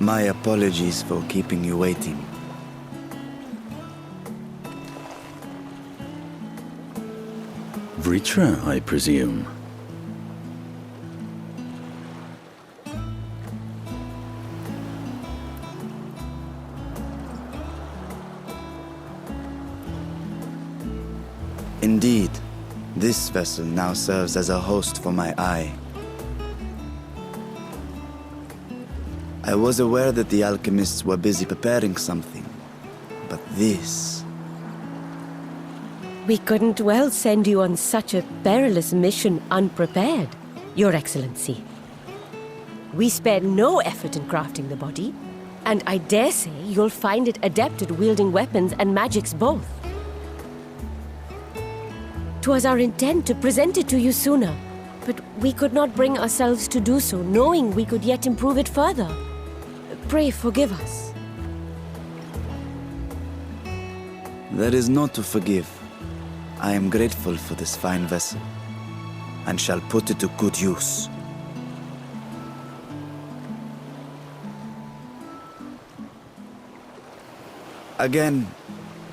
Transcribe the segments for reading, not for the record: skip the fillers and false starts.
My apologies for keeping you waiting. Vrtra, I presume. Indeed, this vessel now serves as a host for my eye. I was aware that the alchemists were busy preparing something, but this... We couldn't well send you on such a perilous mission unprepared, Your Excellency. We spared no effort in crafting the body, and I dare say you'll find it adept at wielding weapons and magics both. 'Twas our intent to present it to you sooner, but we could not bring ourselves to do so, knowing we could yet improve it further. Pray forgive us. There is naught to forgive. I am grateful for this fine vessel, and shall put it to good use. Again,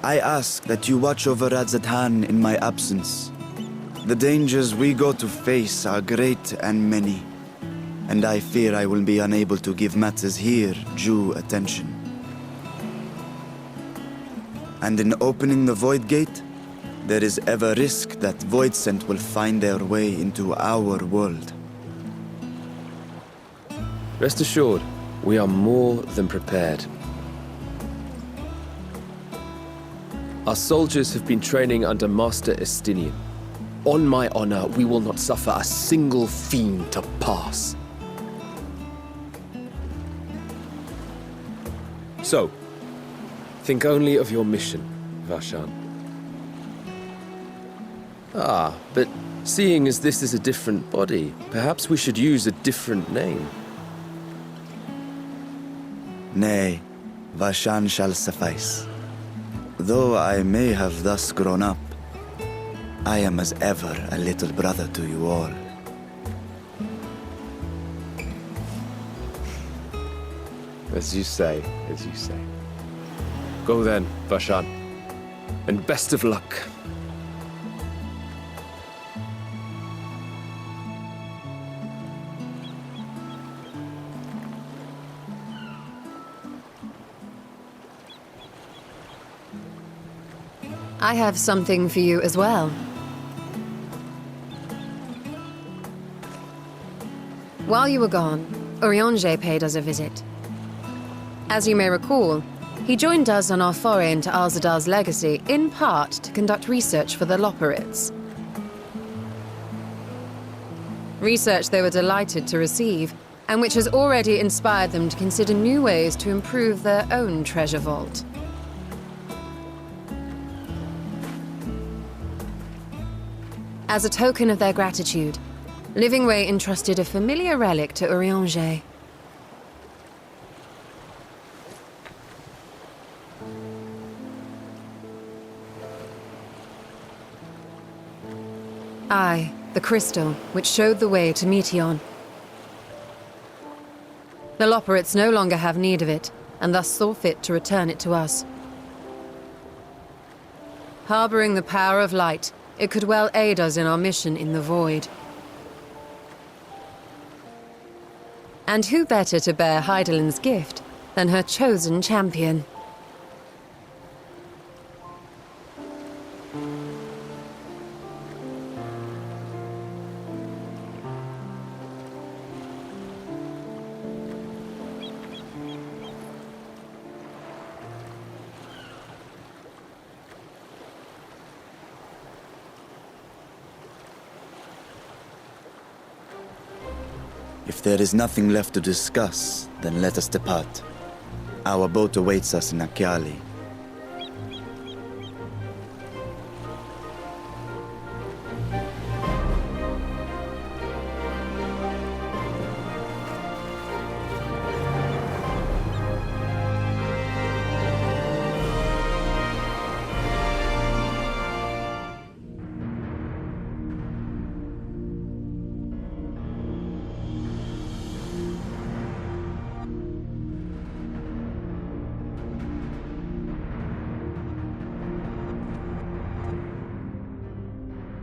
I ask that you watch over Radzatan in my absence. The dangers we go to face are great and many, and I fear I will be unable to give matters here due attention. And in opening the Void Gate, there is ever risk that voidsent will find their way into our world. Rest assured, we are more than prepared. Our soldiers have been training under Master Estinian. On my honor, we will not suffer a single fiend to pass. So, think only of your mission, Varshan. Ah, but seeing as this is a different body, perhaps we should use a different name. Nay, Varshan shall suffice. Though I may have thus grown up, I am as ever a little brother to you all. As you say, as you say. Go then, Varshan, and best of luck. I have something for you as well. While you were gone, Urianger paid us a visit. As you may recall, he joined us on our foray into Alzadar's legacy, in part to conduct research for the Loporrits. Research they were delighted to receive, and which has already inspired them to consider new ways to improve their own treasure vault. As a token of their gratitude, Livingway entrusted a familiar relic to Urianger. Aye, the crystal, which showed the way to Meteon. The Loporrits no longer have need of it, and thus saw fit to return it to us. Harboring the power of light, it could well aid us in our mission in the Void. And who better to bear Hydaelyn's gift than her chosen champion? If there is nothing left to discuss, then let us depart. Our boat awaits us in Akyali.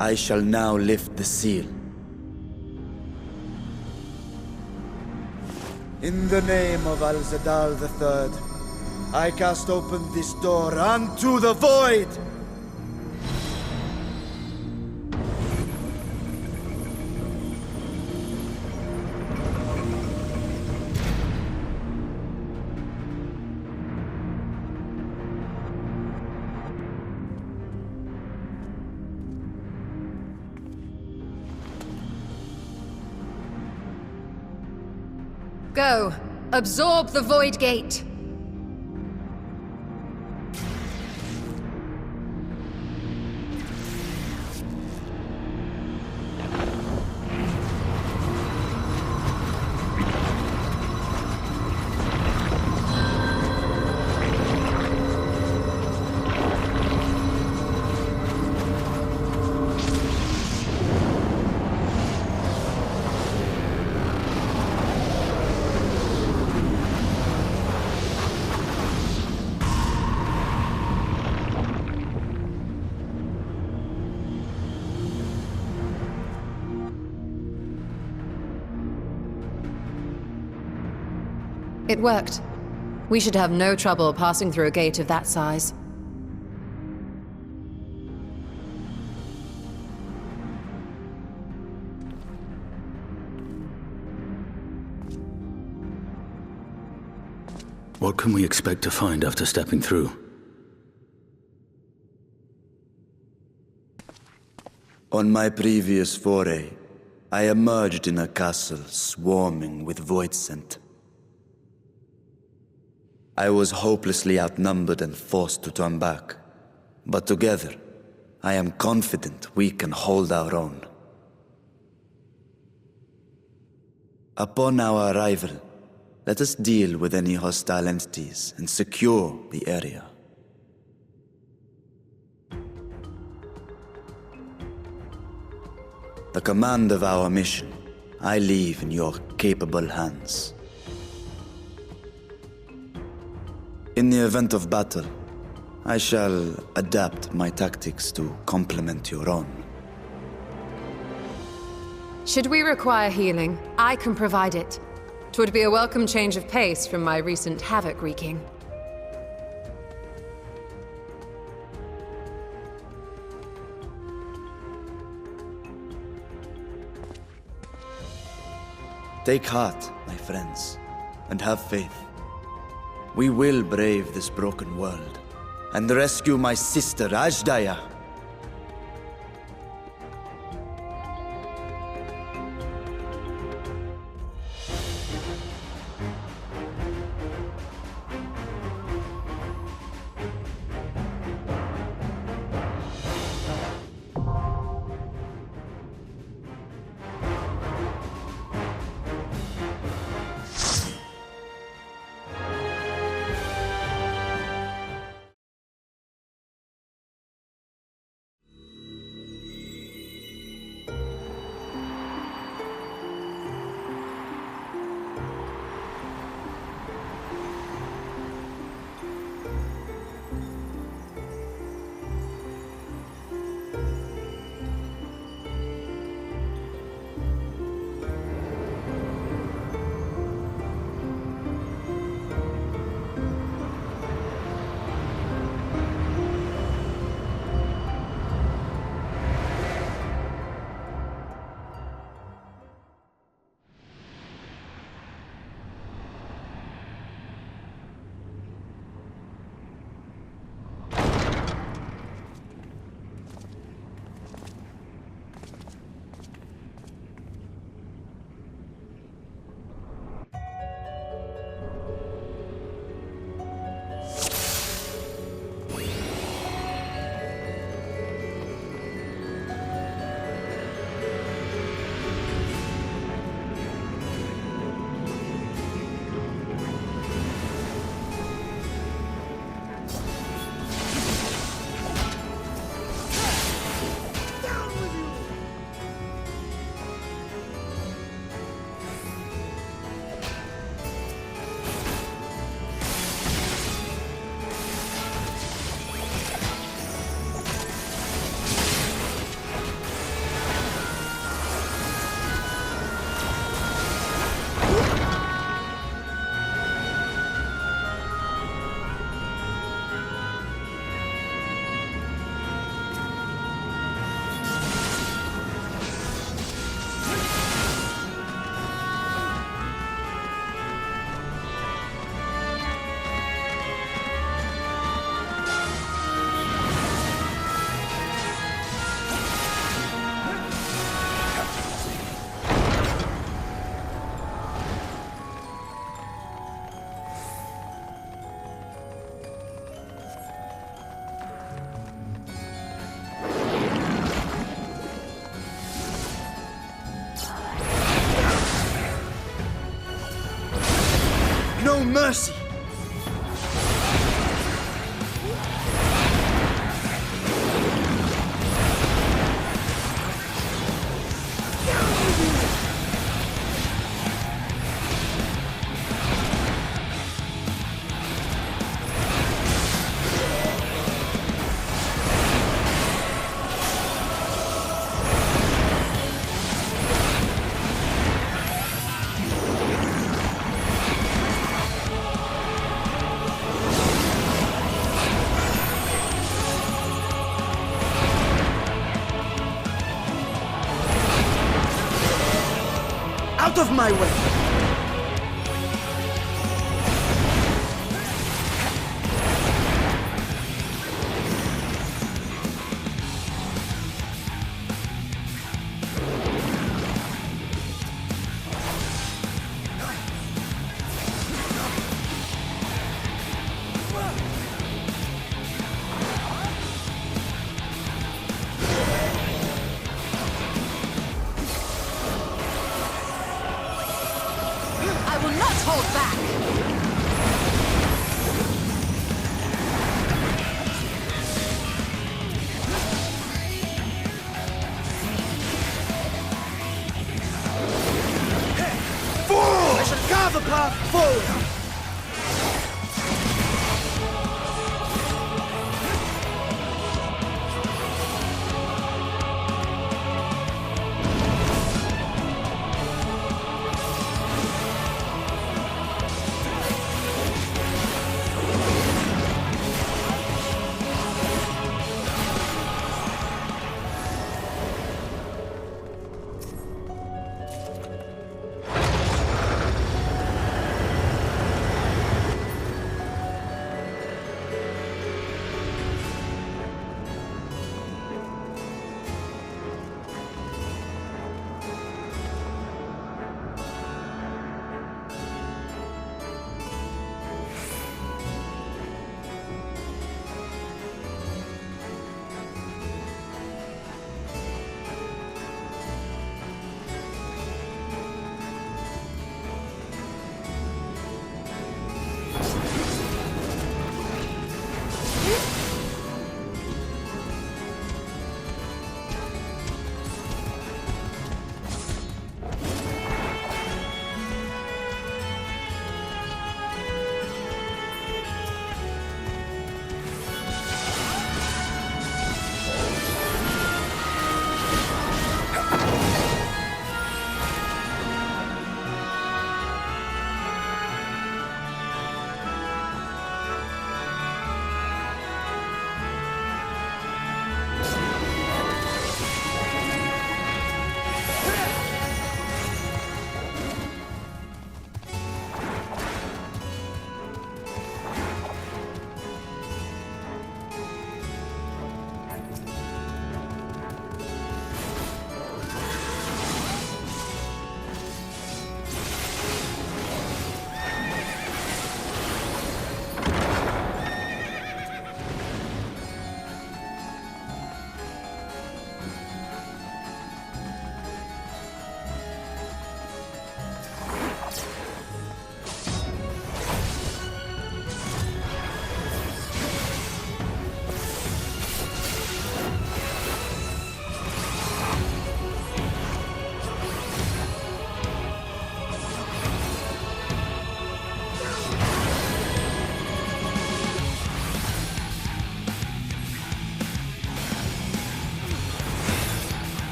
I shall now lift the seal. In the name of Al-Zadal III, I cast open this door unto the void! Go. Absorb the Void Gate. It worked. We should have no trouble passing through a gate of that size. What can we expect to find after stepping through? On my previous foray, I emerged in a castle swarming with voidsent. I was hopelessly outnumbered and forced to turn back. But together, I am confident we can hold our own. Upon our arrival, let us deal with any hostile entities and secure the area. The command of our mission, I leave in your capable hands. In the event of battle, I shall adapt my tactics to complement your own. Should we require healing, I can provide it. 'Twould be a welcome change of pace from my recent havoc wreaking. Take heart, my friends, and have faith. We will brave this broken world and rescue my sister Ajdaya. No mercy! Out of my way! I will not hold back! I shall carve a path forward!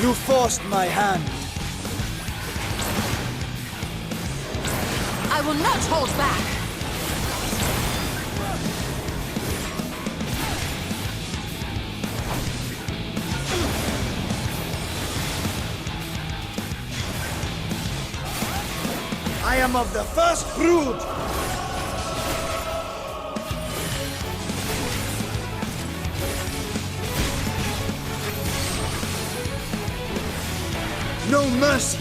You forced my hand. I will not hold back! I am of the first brood! No mercy!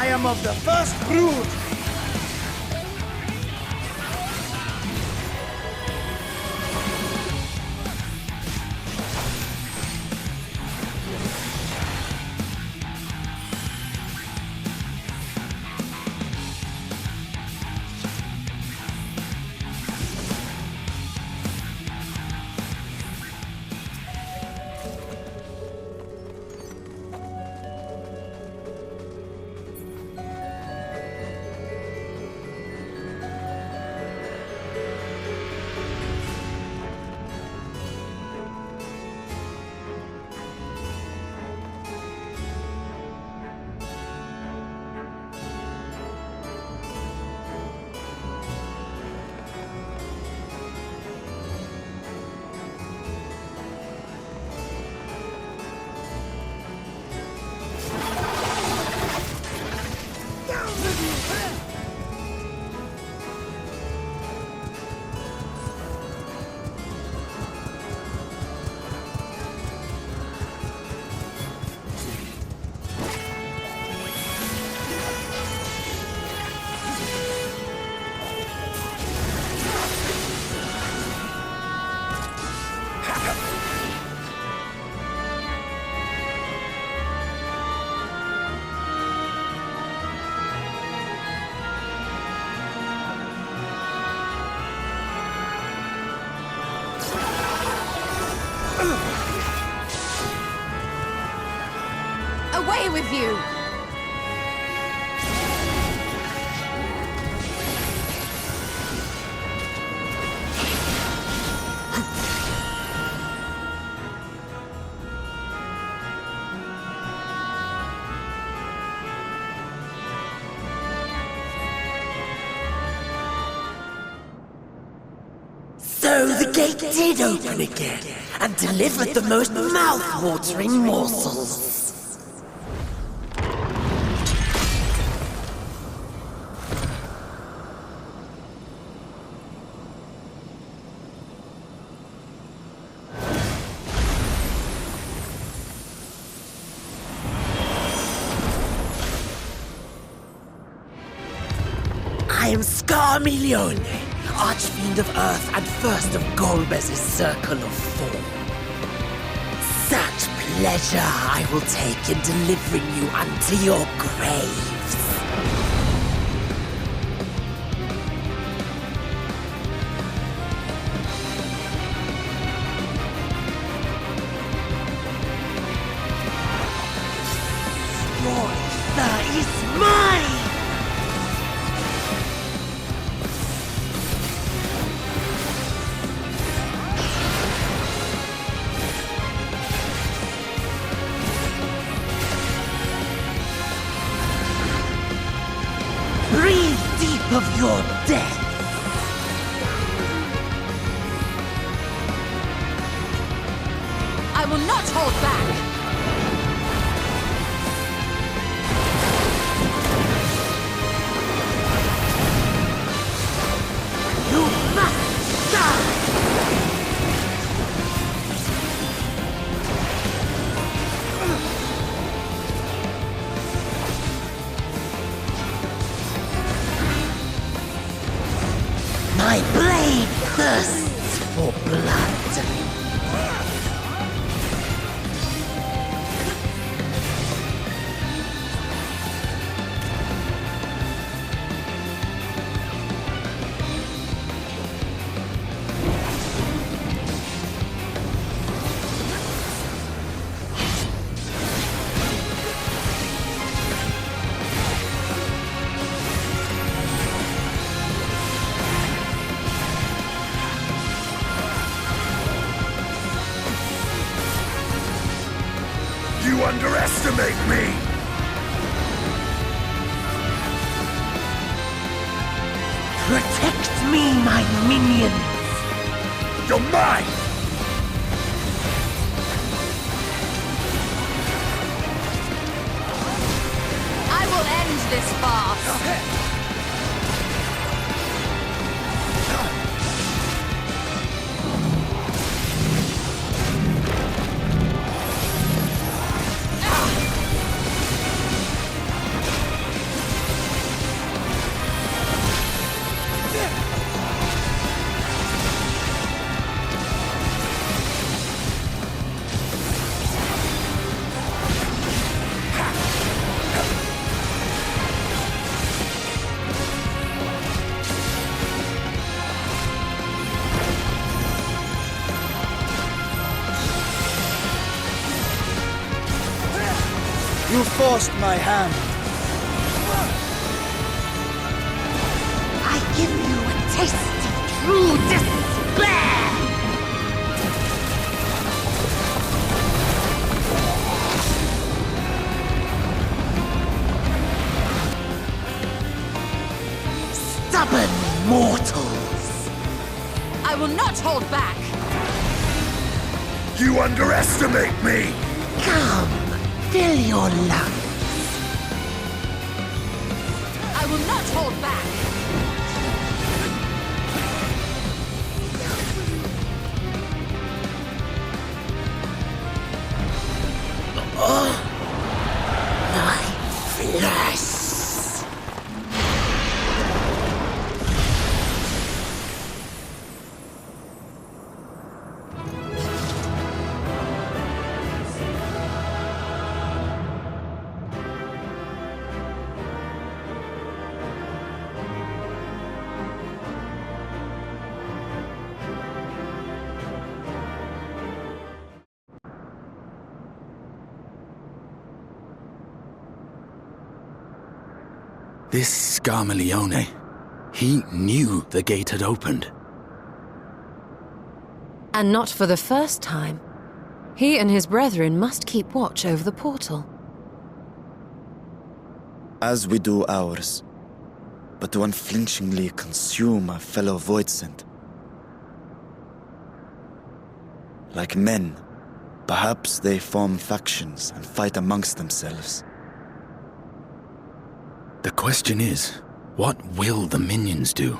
I am of the first brood. Away with you! So the gate did open again, and delivered the most mouth-watering morsels. I am Scarmilione, Archfiend of Earth and first of Golbez's Circle of Four. Such pleasure I will take in delivering you unto your graves. Vrtra is mine! Breathe deep of your death. I will not hold back! You must die! My blade thirsts for blood. You underestimate me! Protect me, my minions! You're mine! I will end this farce! You forced my hand. I give you a taste of true despair! Stubborn mortals! I will not hold back! You underestimate me! Come, fill your lungs. I will not hold back! My flesh! This Scarmalione, he knew the gate had opened. And not for the first time. He and his brethren must keep watch over the portal. As we do ours, but to unflinchingly consume a fellow voidsent. Like men, perhaps they form factions and fight amongst themselves. The question is, what will the minions do?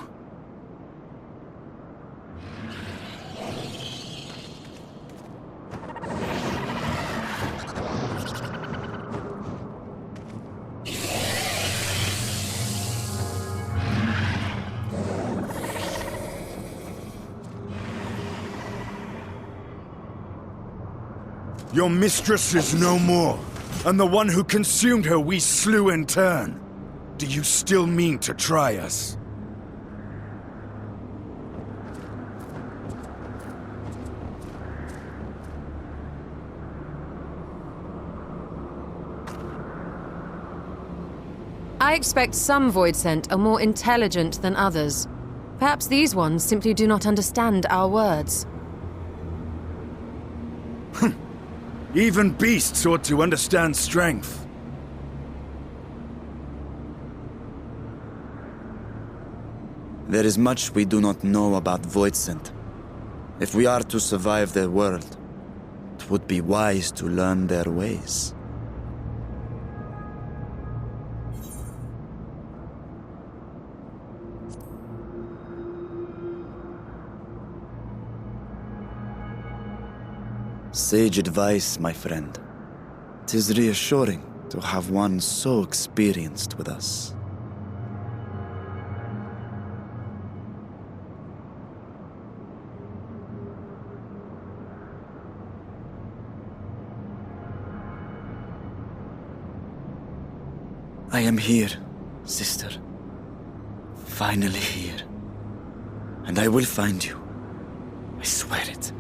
Your mistress is no more, and the one who consumed her we slew in turn. Do you still mean to try us? I expect some voidsent are more intelligent than others. Perhaps these ones simply do not understand our words. Even beasts ought to understand strength. There is much we do not know about voidsent. If we are to survive their world, it would be wise to learn their ways. Sage advice, my friend. 'Tis reassuring to have one so experienced with us. I am here, sister. Finally here. And I will find you. I swear it.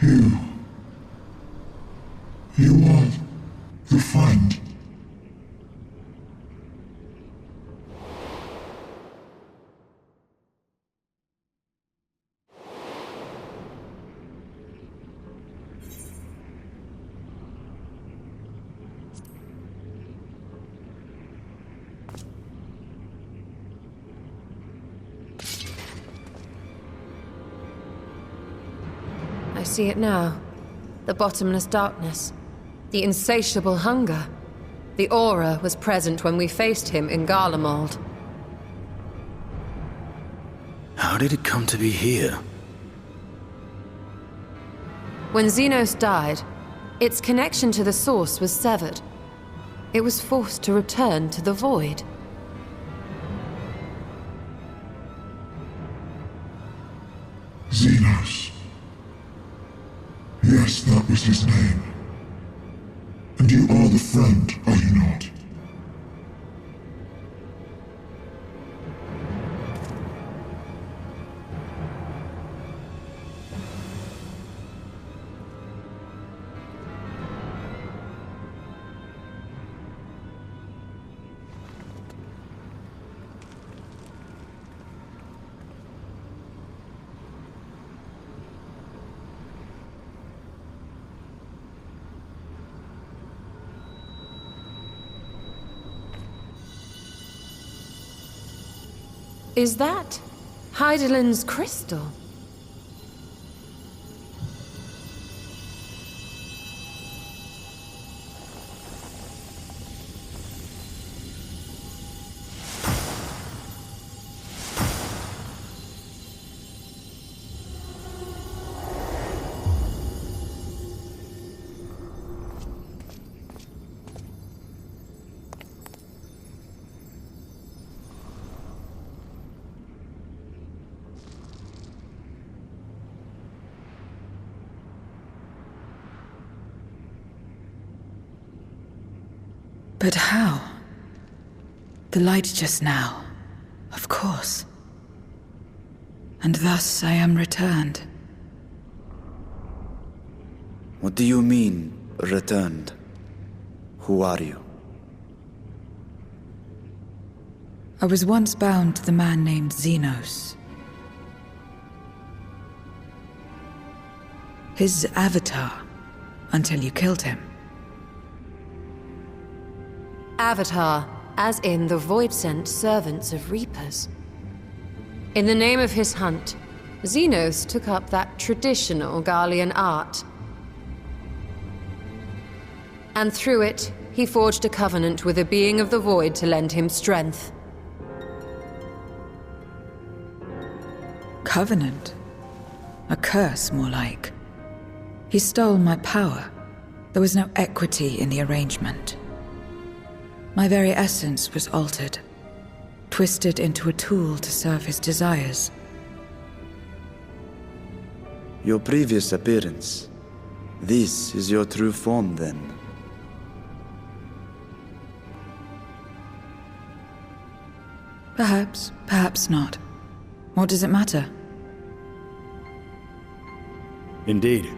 You are the friend. I see it now. The bottomless darkness. The insatiable hunger. The aura was present when we faced him in Garlemald. How did it come to be here? When Xenos died, its connection to the source was severed. It was forced to return to the void. Xenos. Yes, that was his name. And you are the friend, are you not? Is that Heidelin's crystal? But how? The light just now. Of course. And thus I am returned. What do you mean, returned? Who are you? I was once bound to the man named Xenos. His avatar, until you killed him. Avatar, as in the voidsent servants of Reapers. In the name of his hunt, Xenos took up that traditional Garlean art. And through it, he forged a covenant with a being of the void to lend him strength. Covenant? A curse, more like. He stole my power. There was no equity in the arrangement. My very essence was altered, twisted into a tool to serve his desires. Your previous appearance. This is your true form, then. Perhaps, perhaps not. What does it matter? Indeed,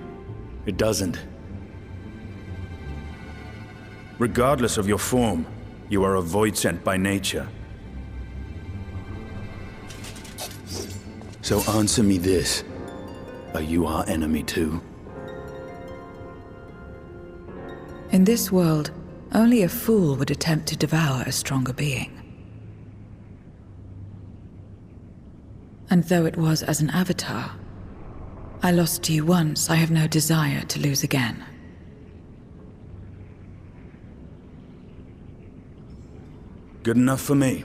it doesn't. Regardless of your form, you are a voidsent by nature. So answer me this. Are you our enemy too? In this world, only a fool would attempt to devour a stronger being. And though it was as an avatar, I lost to you once, I have no desire to lose again. Good enough for me.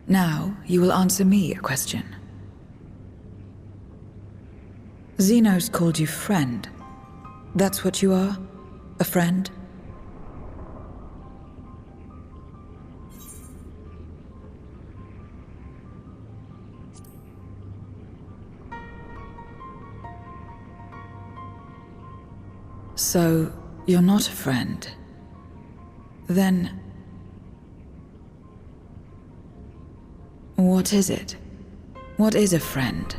Now, you will answer me a question. Xenos called you friend. That's what you are? A friend? So, you're not a friend. Then... What is it? What is a friend?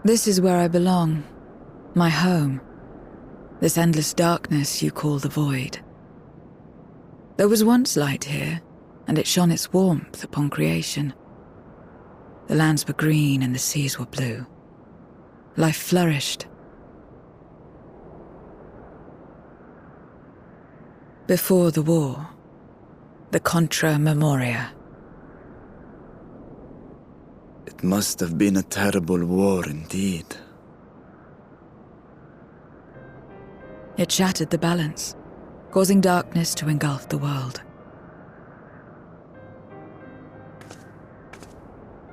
This is where I belong. My home. This endless darkness you call the void. There was once light here, and it shone its warmth upon creation. The lands were green and the seas were blue. Life flourished. Before the war, the Contra Memoria. It must have been a terrible war indeed. It shattered the balance, causing darkness to engulf the world.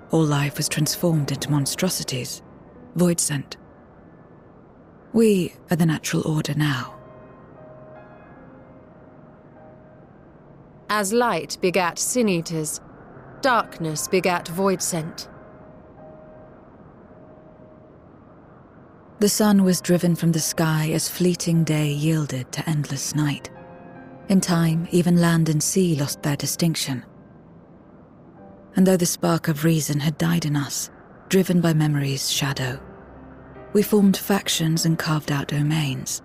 All life was transformed into monstrosities, voidsent. We are the natural order now. As light begat sin-eaters, darkness begat voidsent. The sun was driven from the sky as fleeting day yielded to endless night. In time, even land and sea lost their distinction. And though the spark of reason had died in us, driven by memory's shadow, we formed factions and carved out domains.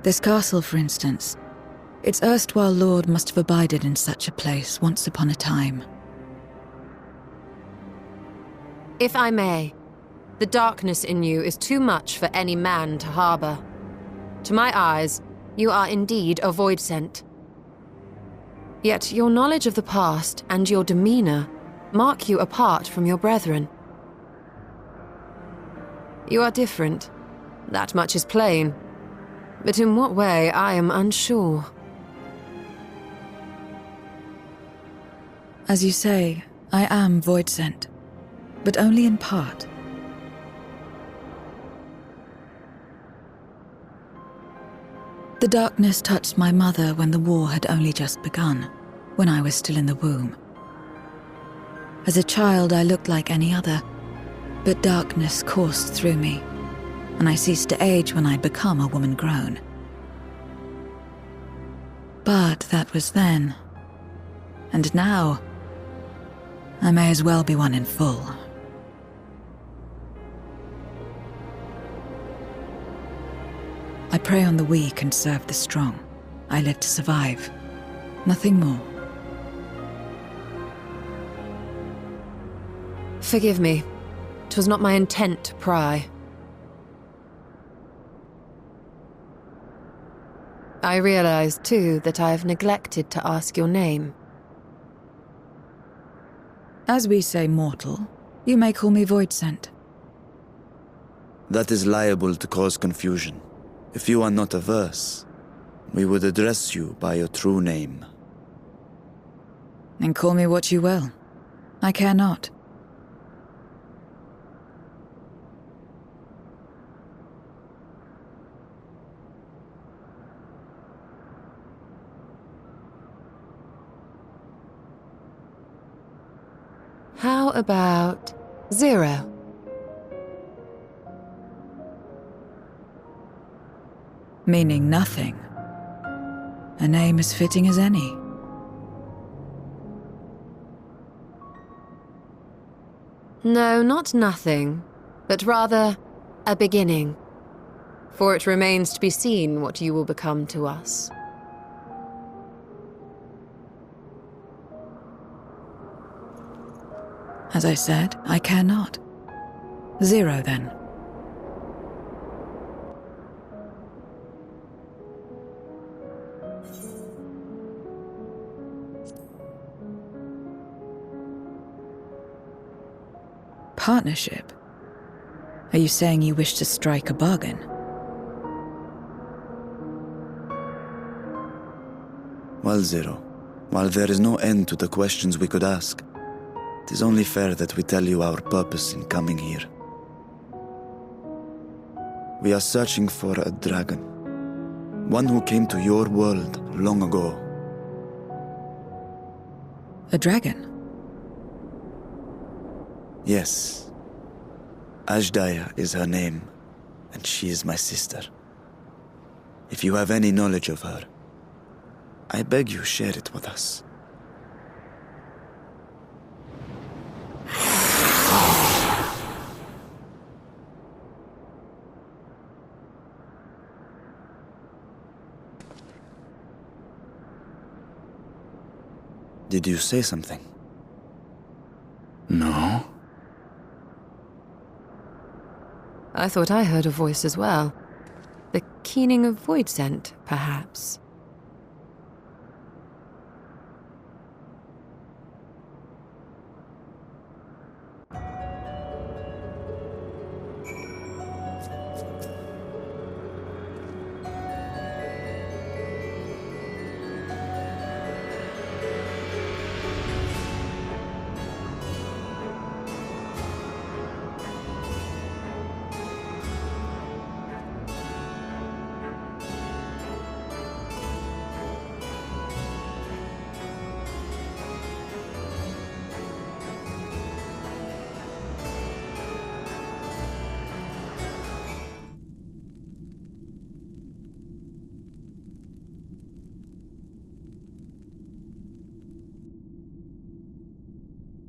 This castle, for instance, its erstwhile lord must have abided in such a place once upon a time. If I may, the darkness in you is too much for any man to harbor. To my eyes, you are indeed a voidsent. Yet your knowledge of the past and your demeanor mark you apart from your brethren. You are different. That much is plain. But in what way, I am unsure. As you say, I am voidsent, but only in part. The darkness touched my mother when the war had only just begun, when I was still in the womb. As a child, I looked like any other, but darkness coursed through me, and I ceased to age when I'd become a woman grown. But that was then. And now, I may as well be one in full. I prey on the weak and serve the strong. I live to survive. Nothing more. Forgive me. 'Twas not my intent to pry. I realize, too, that I have neglected to ask your name. As we say mortal, you may call me voidsent. That is liable to cause confusion. If you are not averse, we would address you by your true name. Then call me what you will. I care not. How about 0? Meaning nothing. A name as fitting as any. No, not nothing, but rather a beginning. For it remains to be seen what you will become to us. As I said, I care not. 0, then. Partnership? Are you saying you wish to strike a bargain? Well, 0, while there is no end to the questions we could ask, it is only fair that we tell you our purpose in coming here. We are searching for a dragon. One who came to your world long ago. A dragon? Yes. Ashdaya is her name, and she is my sister. If you have any knowledge of her, I beg you share it with us. Did you say something? No. I thought I heard a voice as well. The keening of voidsent, perhaps.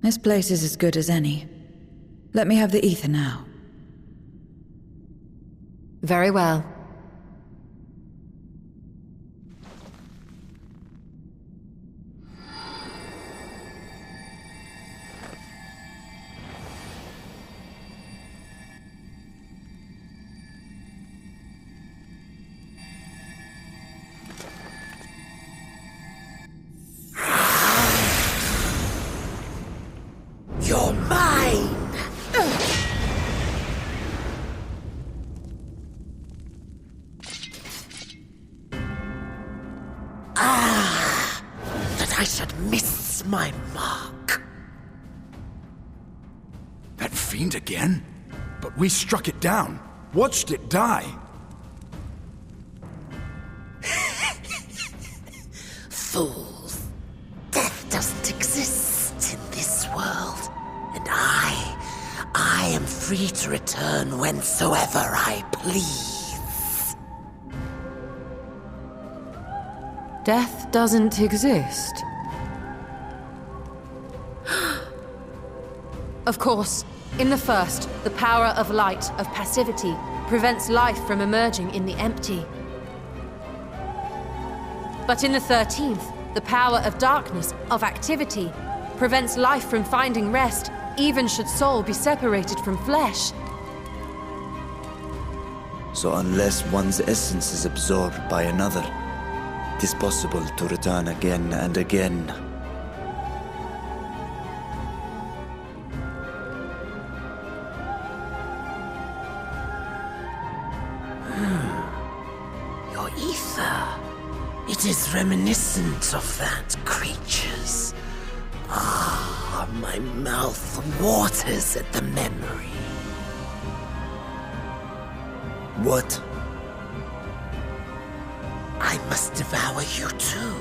This place is as good as any. Let me have the ether now. Very well. You're mine! That I should miss my mark. That fiend again? But we struck it down, watched it die. fools. Death doesn't exist in this world, and I am free to return whensoever I please. Death doesn't exist. Of course, in the first, the power of light, of passivity, prevents life from emerging in the empty. But in the 13th, the power of darkness, of activity, prevents life from finding rest, even should soul be separated from flesh. So unless one's essence is absorbed by another, it is possible to return again and again. Your ether. It is reminiscent of that creature's. Ah, my mouth waters at the memory. What? I must devour you too.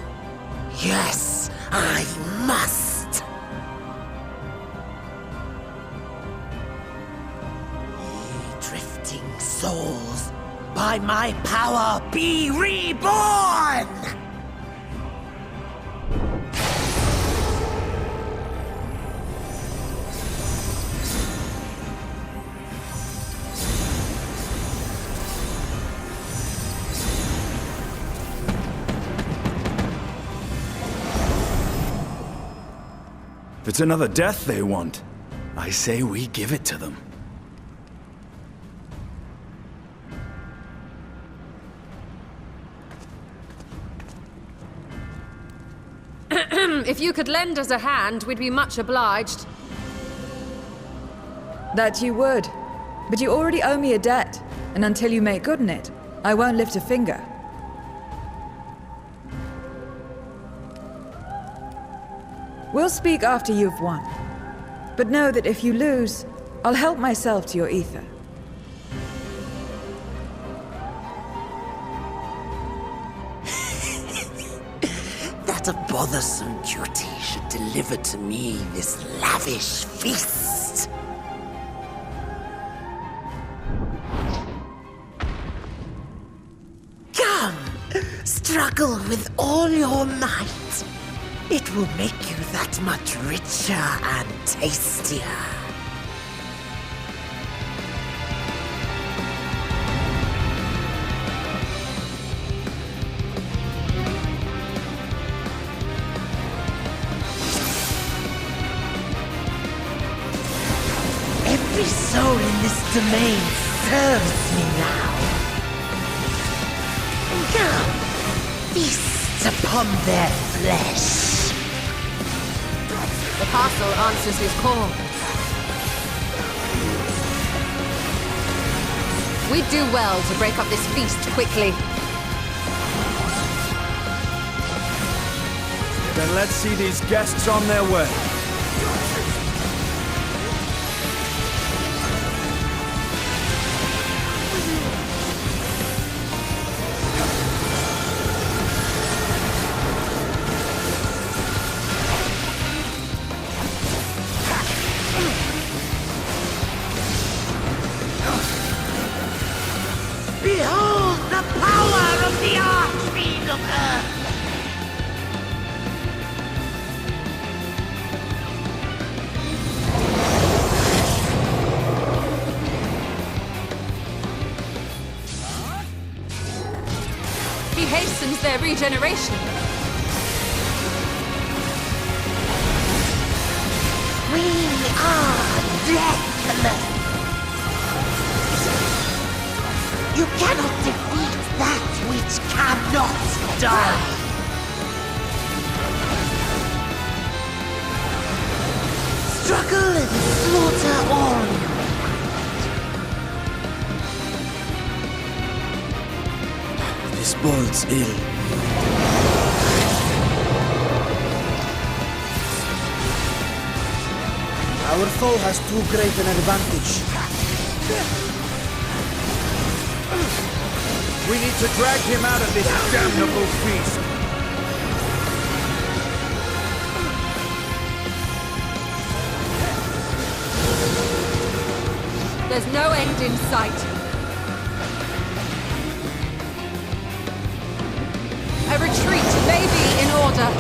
Yes, I must. Ye drifting souls, by my power be reborn! If it's another death they want, I say we give it to them. If you could lend us a hand, we'd be much obliged. That you would. But you already owe me a debt, and until you make good on it, I won't lift a finger. We'll speak after you've won. But know that if you lose, I'll help myself to your ether. That a bothersome duty should deliver to me this lavish feast. Come, struggle with all your might. It will make you that much richer and tastier. Every soul in this domain serves me now. Come, feast upon their flesh. The castle answers his call. We'd do well to break up this feast quickly. Then let's see these guests on their way. Behold the power of the Archfiend of Earth! He hastens their regeneration. We are deathless! You cannot defeat that which cannot die! Struggle and slaughter all you find. This bodes ill. Our foe has too great an advantage. We need to drag him out of this damnable feast. There's no end in sight. A retreat may be in order.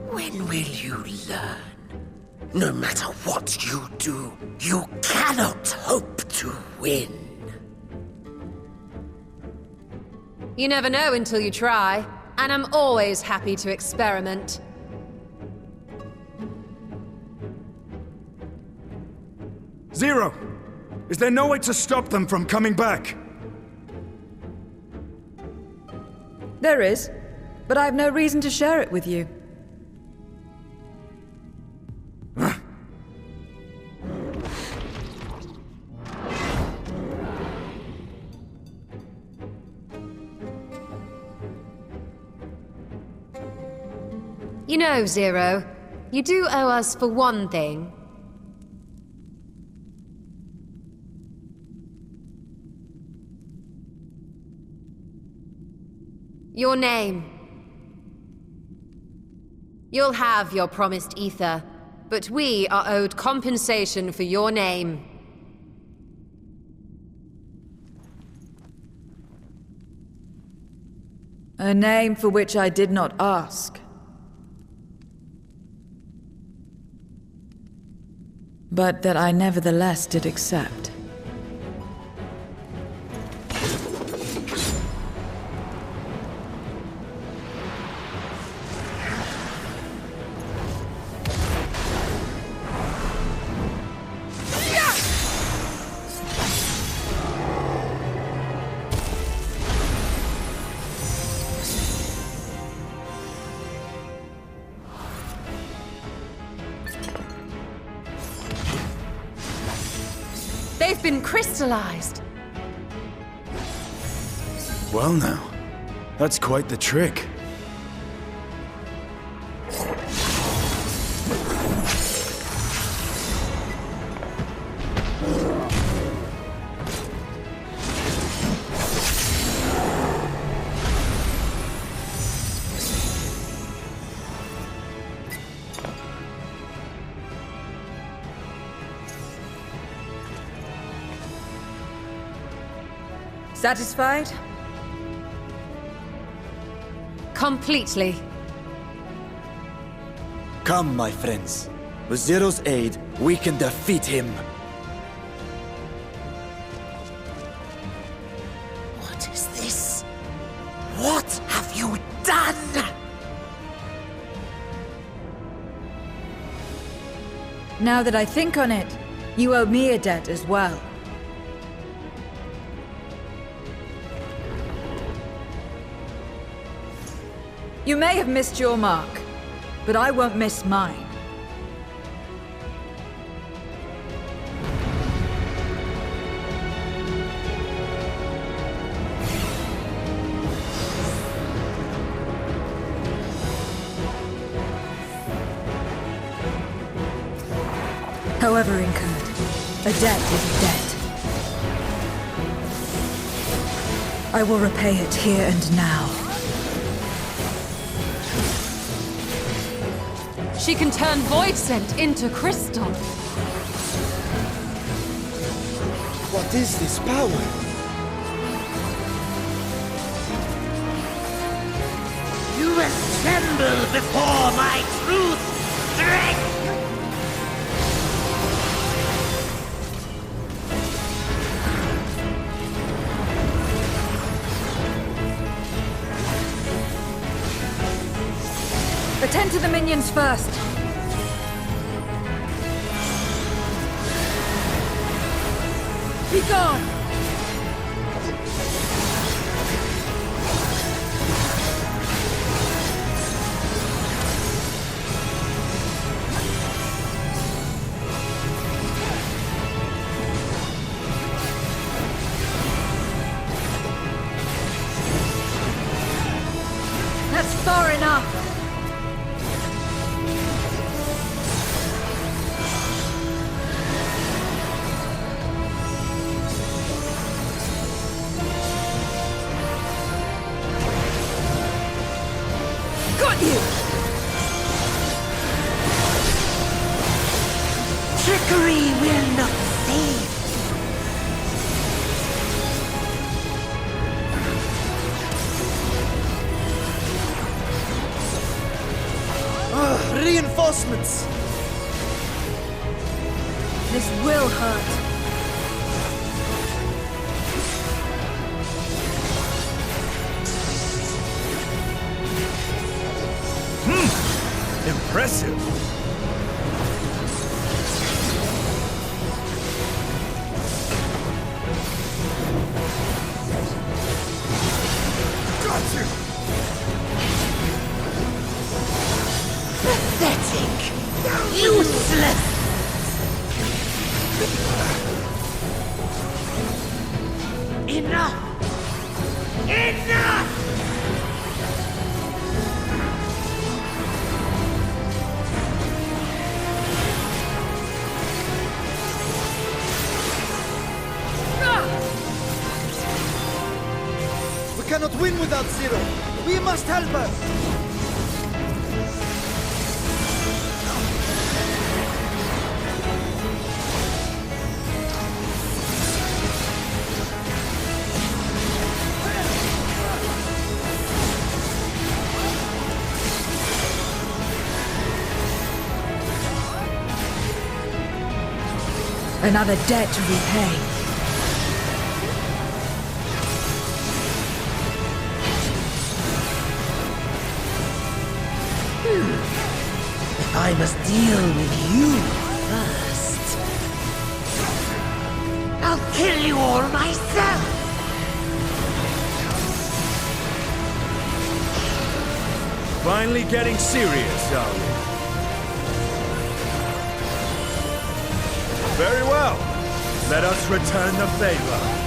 When will you learn? No matter what you do, you cannot hope to win. You never know until you try, and I'm always happy to experiment. Zero! Is there no way to stop them from coming back? There is, but I have no reason to share it with you. You know, Zero, you do owe us for one thing. Your name. You'll have your promised ether, but we are owed compensation for your name. A name for which I did not ask. But that I nevertheless did accept. They've been crystallized. Well now, that's quite the trick. Satisfied? Completely. Come, my friends. With Zero's aid, we can defeat him. What is this? What have you done? Now that I think on it, you owe me a debt as well. You may have missed your mark, but I won't miss mine. However incurred, a debt is a debt. I will repay it here and now. She can turn voidsent into crystal. What is this power? You assemble before my truth strength! Attend to the minions first. Be gone! That's far trickery will not save. Reinforcements! This will hurt. Impressive! Got you! Pathetic! Useless! Enough! Enough! We cannot win without Zero. We must help her. Another debt to repay. I must deal with you first. I'll kill you all myself! Finally getting serious, are we? Very well. Let us return the favor.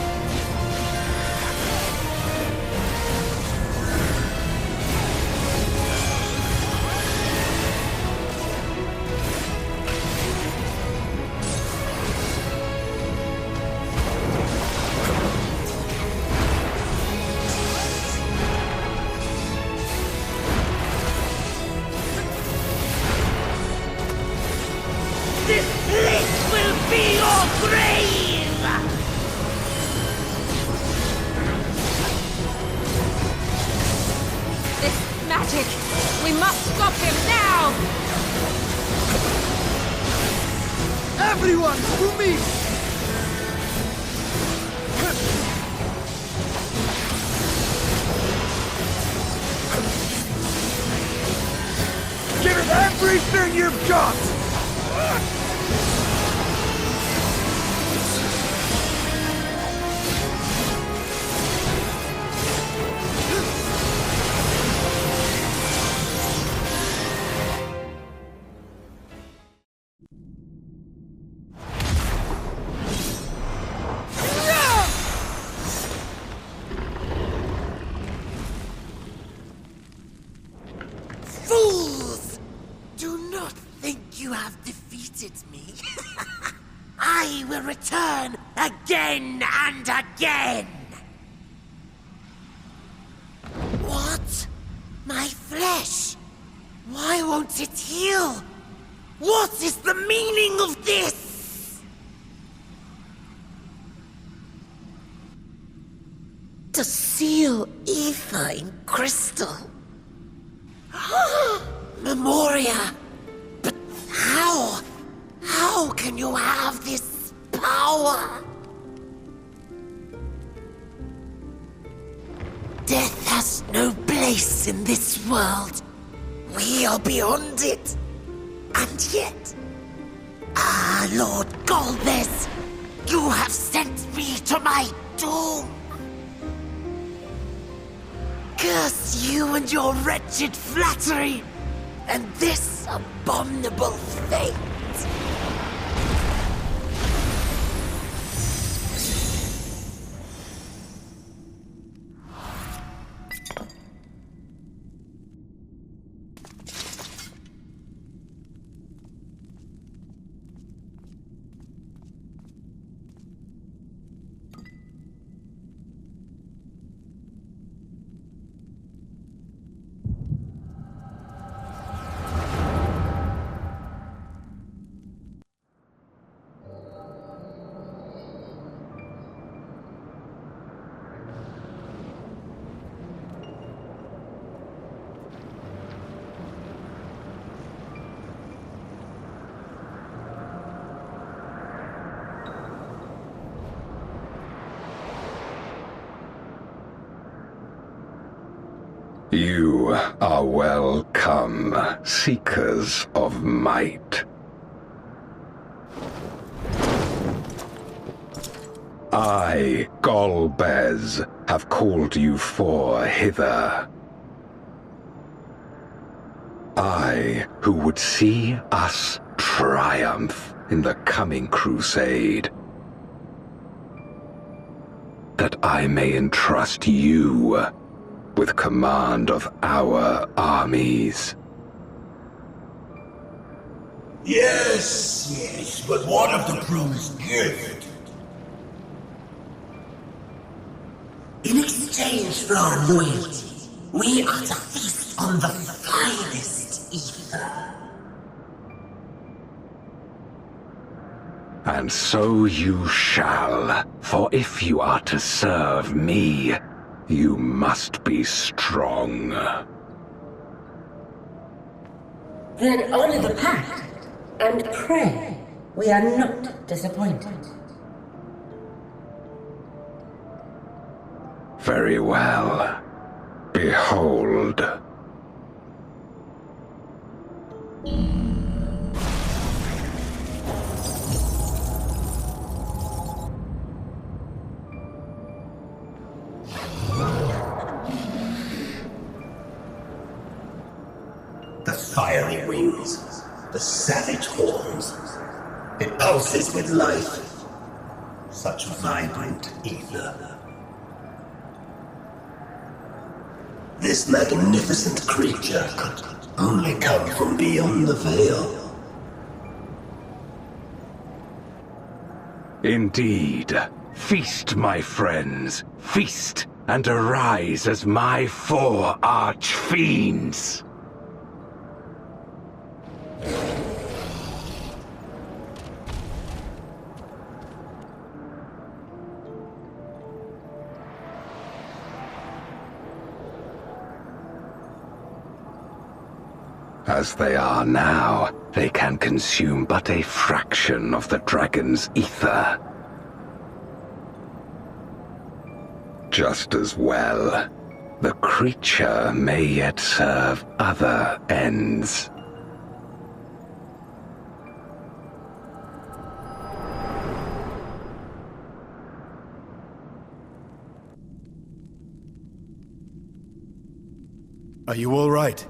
This place will be your grave! This magic! We must stop him now! Everyone, to me! Give it everything you've got! Fools! Do not think you have defeated me. I will return again and again! What? My flesh? Why won't it heal? What is the meaning of this? To seal ether in crystal. Memoria! But how? How can you have this power? Death has no place in this world. We are beyond it. And yet... Ah, Lord Golbez, you have sent me to my doom. Curse you and your wretched flattery, and this abominable fate. You are welcome, seekers of might. I, Golbez, have called you four hither. I, who would see us triumph in the coming crusade. That I may entrust you with command of our armies. Yes, but what of the promised gift? In exchange for our loyalty, we are to feast on the finest ether. And so you shall, for if you are to serve me, you must be strong. Then honor the pact, and pray we are not disappointed. Very well. Behold. The fiery wings, the savage horns. It pulses with life. Such vibrant ether. This magnificent creature could only come from beyond the veil. Indeed. Feast, my friends. Feast, and arise as my four arch-fiends. As they are now, they can consume but a fraction of the dragon's ether. Just as well, the creature may yet serve other ends. Are you all right?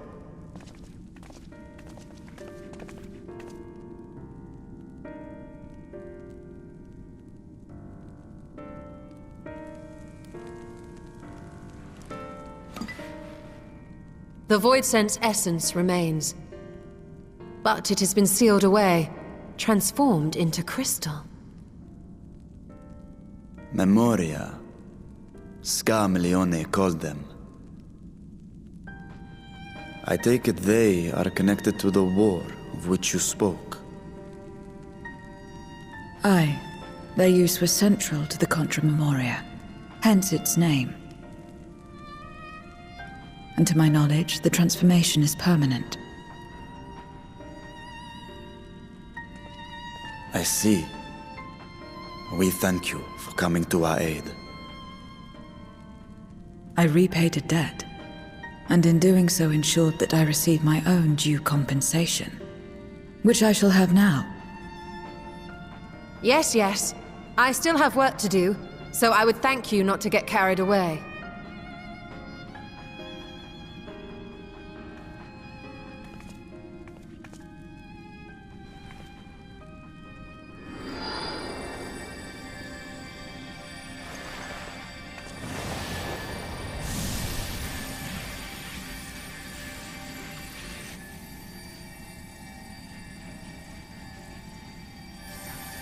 The voidsent's essence remains, but it has been sealed away, transformed into crystal. Memoria. Scarmelione called them. I take it they are connected to the war of which you spoke. Aye. Their use was central to the Contra Memoria, hence its name. And to my knowledge, the transformation is permanent. I see. We thank you for coming to our aid. I repaid a debt, and in doing so ensured that I receive my own due compensation, which I shall have now. Yes. I still have work to do, so I would thank you not to get carried away.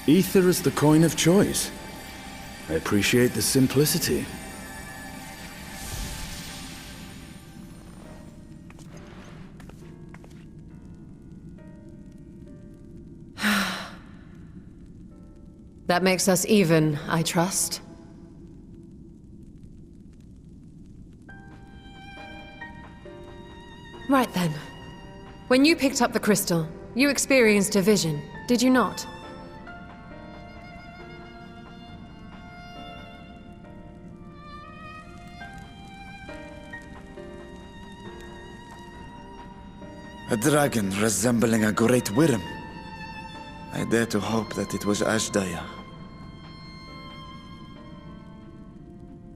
Ether is the coin of choice. I appreciate the simplicity. That makes us even, I trust. Right then. When you picked up the crystal, you experienced a vision, did you not? A dragon resembling a great worm. I dare to hope that it was Ashdaya.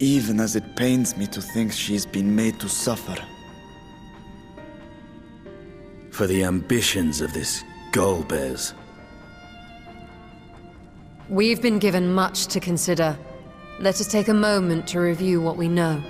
Even as it pains me to think she's been made to suffer. For the ambitions of this Gulbears. We've been given much to consider. Let us take a moment to review what we know.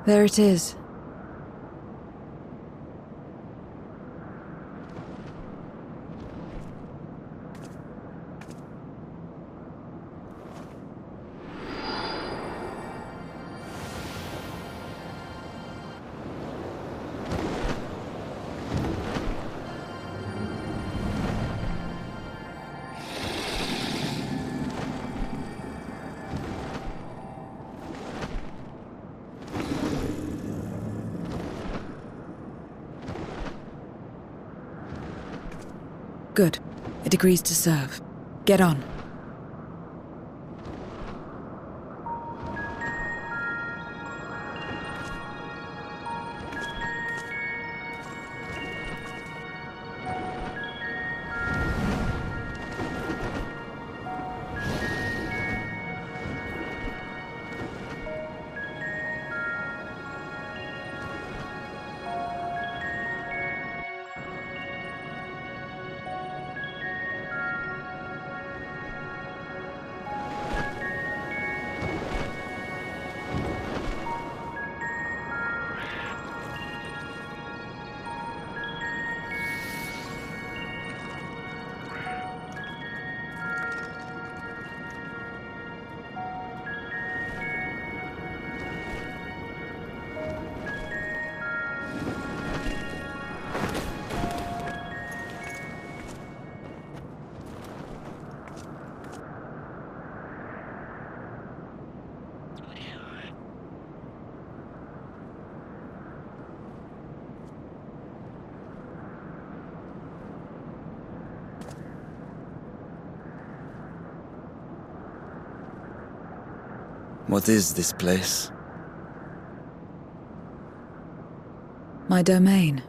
There it is. Good. It agrees to serve. Get on. What is this place? My domain.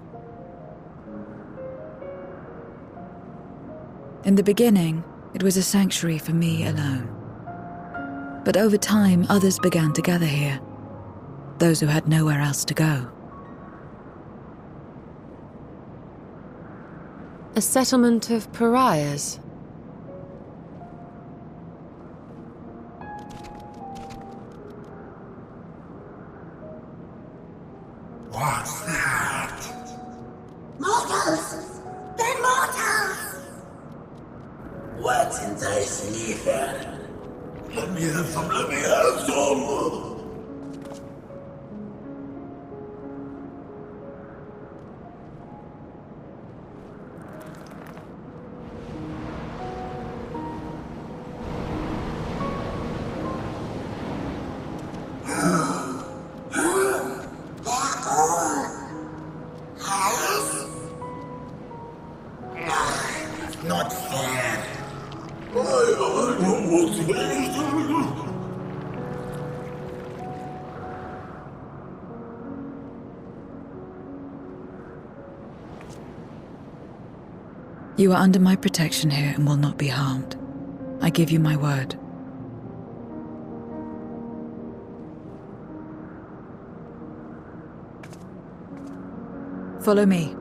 In the beginning, it was a sanctuary for me alone. But over time, others began to gather here. Those who had nowhere else to go. A settlement of pariahs? What's that? Mortals! They're mortals! Voidsent I sleeper. Let me have some, let me have some! Not fair. I don't want to. You are under my protection here and will not be harmed. I give you my word. Follow me.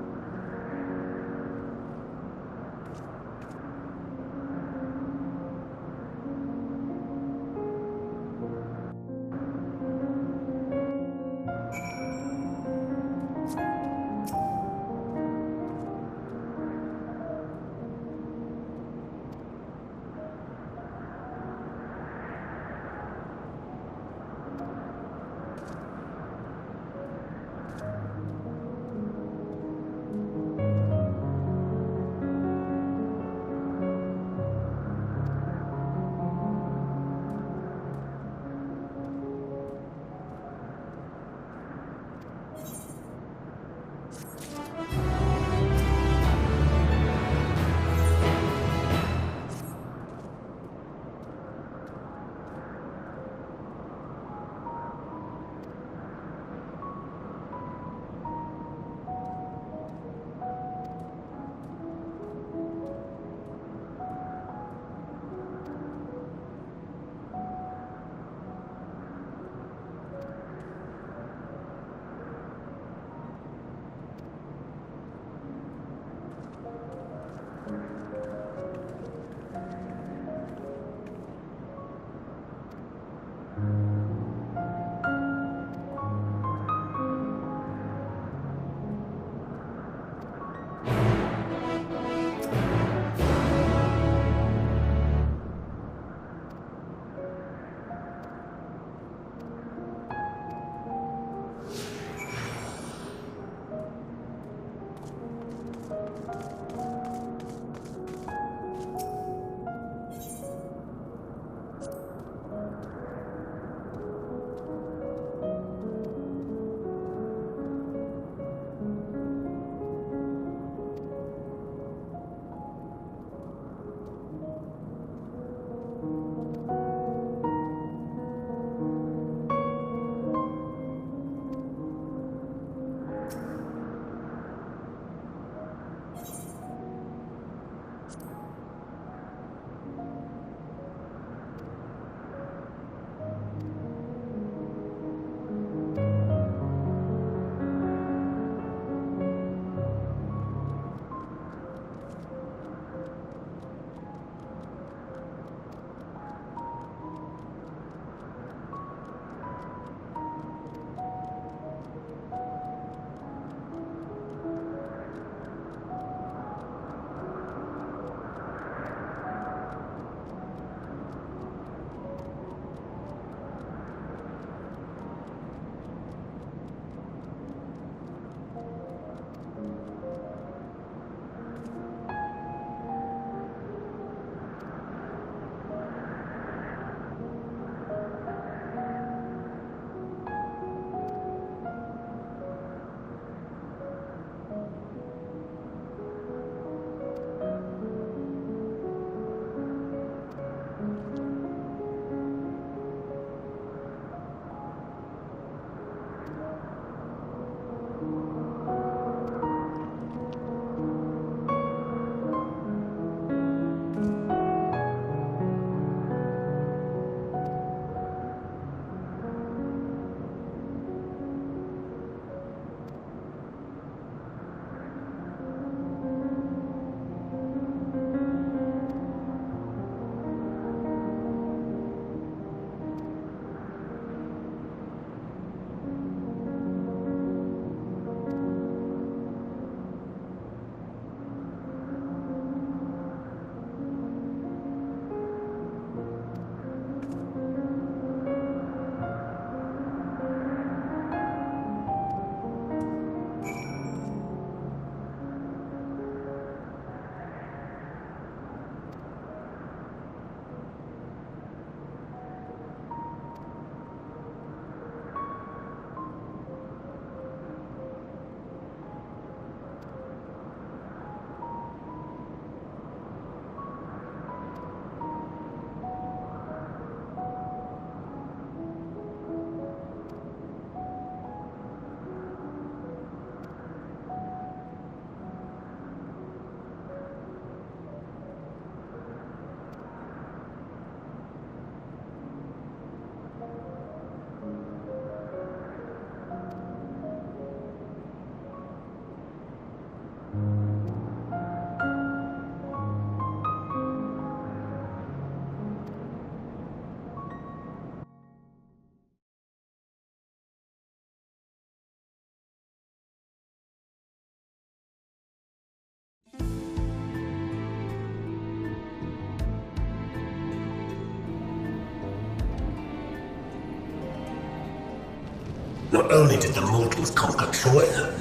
Not only did the mortals conquer Troya,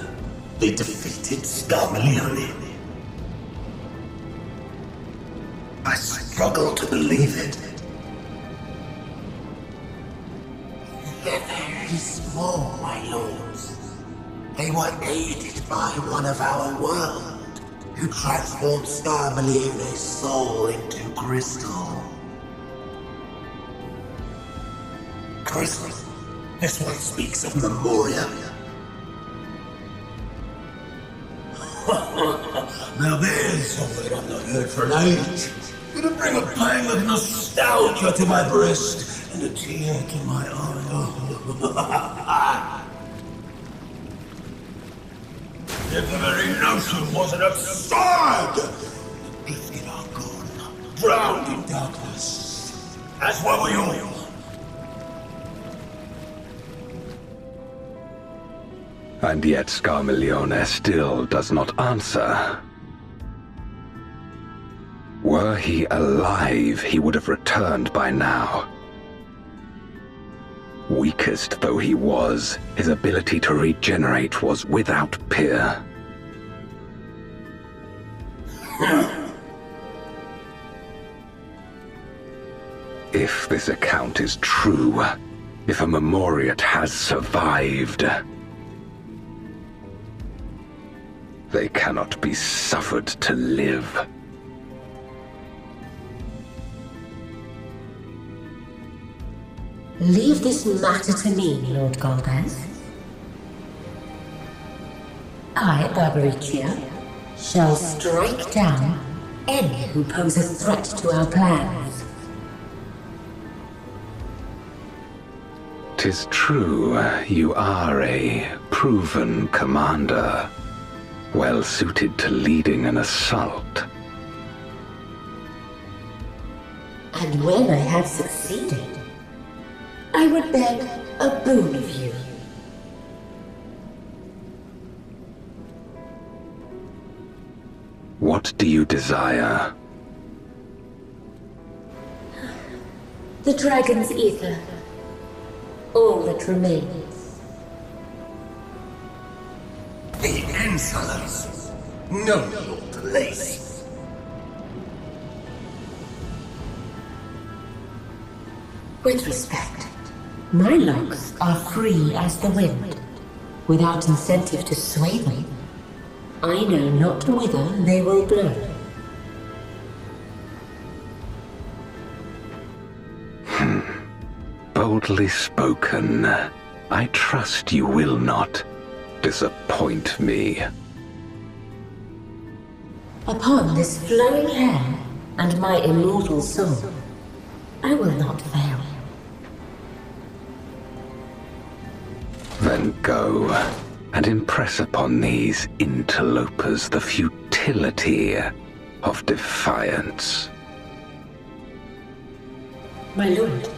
they defeated Scarmalione. I struggle to believe it. They're very small, my lords. They were aided by one of our world, who transformed Scarmalione's soul into crystal. Crystal? This one speaks of Memoria. Now there's something I've not heard for an age. It'll bring a pang of nostalgia to my breast and a tear to my eye. If the very notion wasn't absurd! Drifted our gone, drowned in darkness. As were we all. And yet Scarmalione still does not answer. Were he alive, he would have returned by now. Weakest though he was, his ability to regenerate was without peer. If this account is true, if a Memoriat has survived, they cannot be suffered to live. Leave this matter to me, Lord Golgaz. I, Barbaricia, shall strike down any who pose a threat to our plans. 'Tis true, you are a proven commander, well suited to leading an assault. And when I have succeeded, I would beg a boon of you. What do you desire? The dragon's ether. All that remains. The insolence! No more delays. With respect, my locks are free as the wind, without incentive to sway them. I know not whither they will blow. Boldly spoken. I trust you will not disappoint me. Upon this flowing hair and my immortal soul, I will not fail. Then go and impress upon these interlopers the futility of defiance. My lord.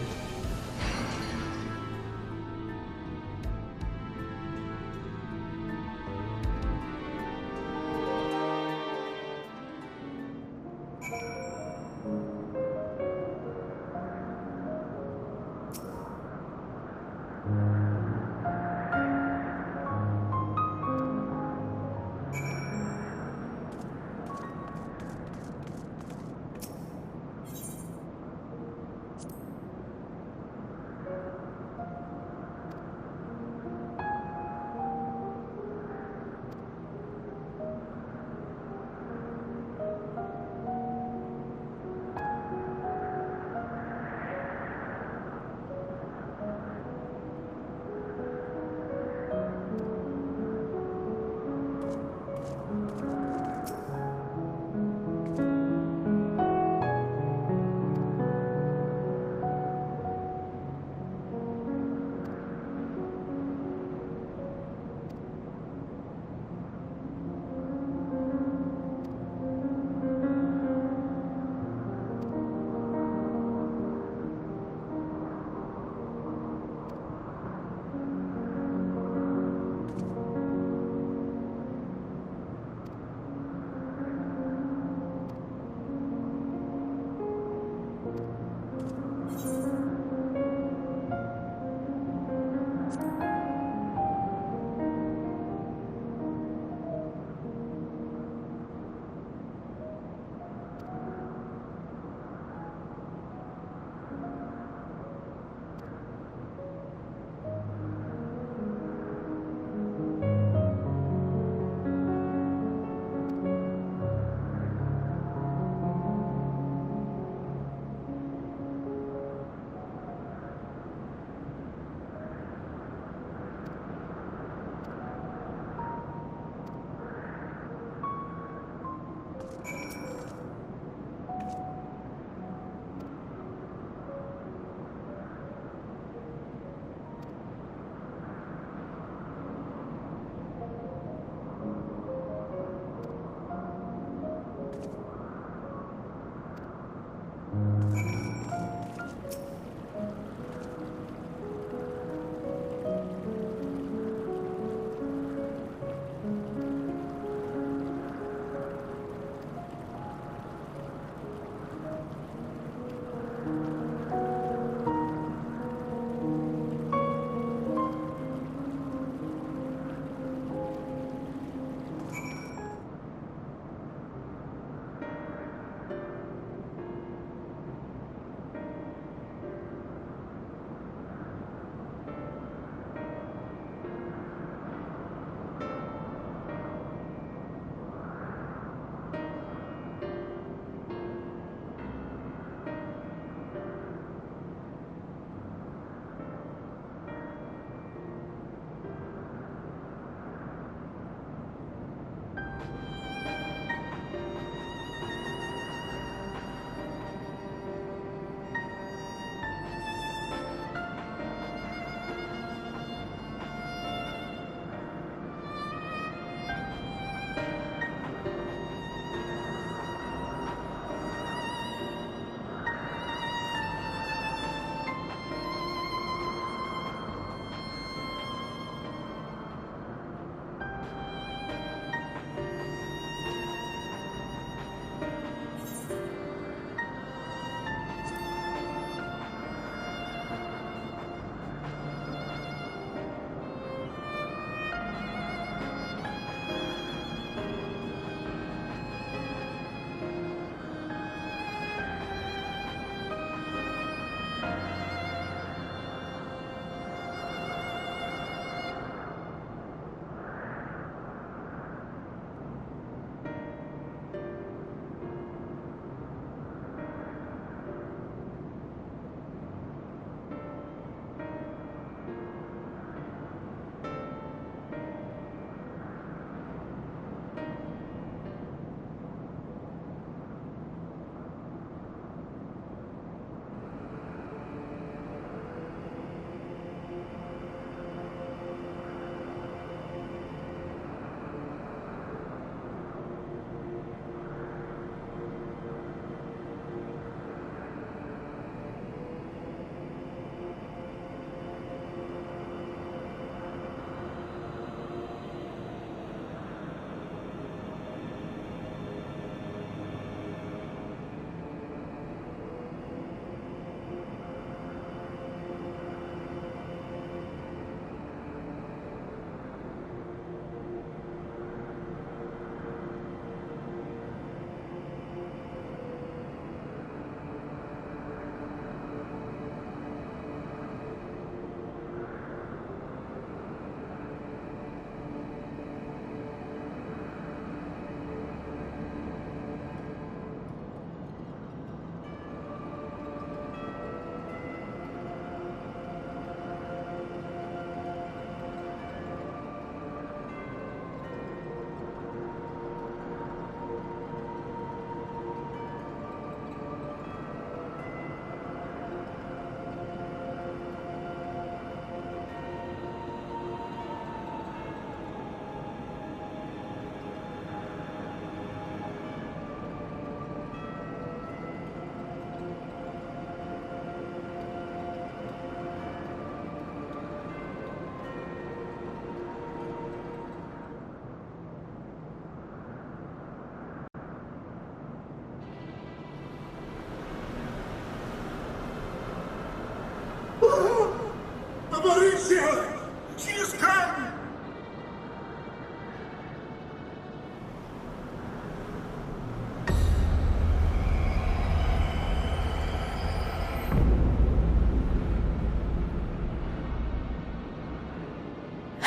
Mauricio! She has come!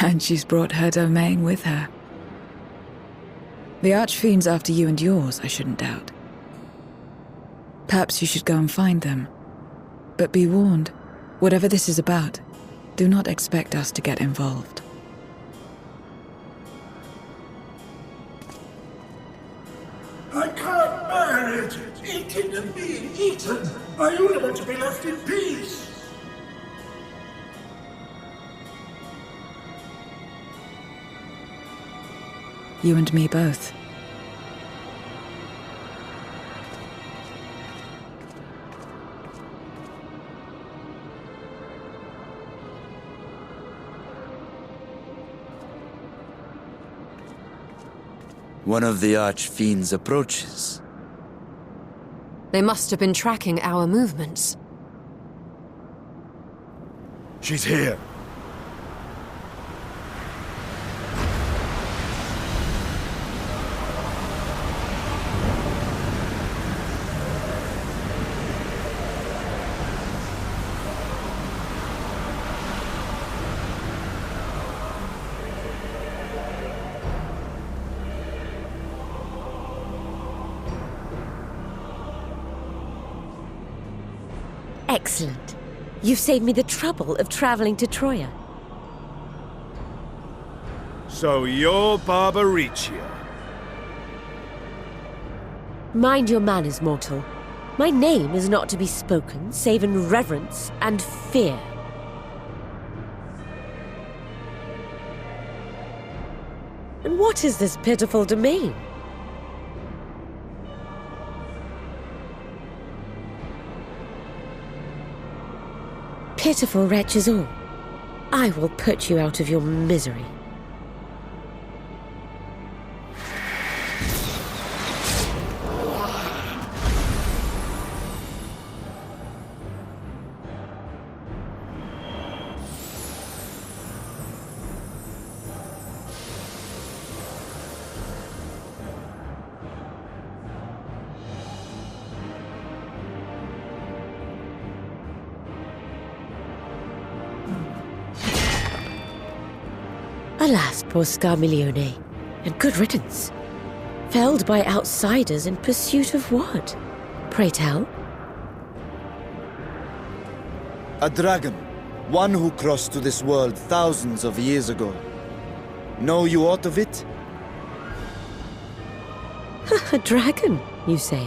And she's brought her domain with her. The Archfiend's after you and yours, I shouldn't doubt. Perhaps you should go and find them. But be warned, whatever this is about, do not expect us to get involved. I can't bear it! Eating and being eaten! I only want to be left in peace! You and me both. One of the Archfiends approaches. They must have been tracking our movements. She's here. Excellent. You've saved me the trouble of traveling to Troya. So you're Barbaricia. Mind your manners, mortal. My name is not to be spoken save in reverence and fear. And what is this pitiful domain? Pitiful wretches all. I will put you out of your misery. Alas, poor Scarmiglione, and good riddance. Felled by outsiders in pursuit of what? Pray tell? A dragon. One who crossed to this world thousands of years ago. Know you aught of it? A dragon, you say?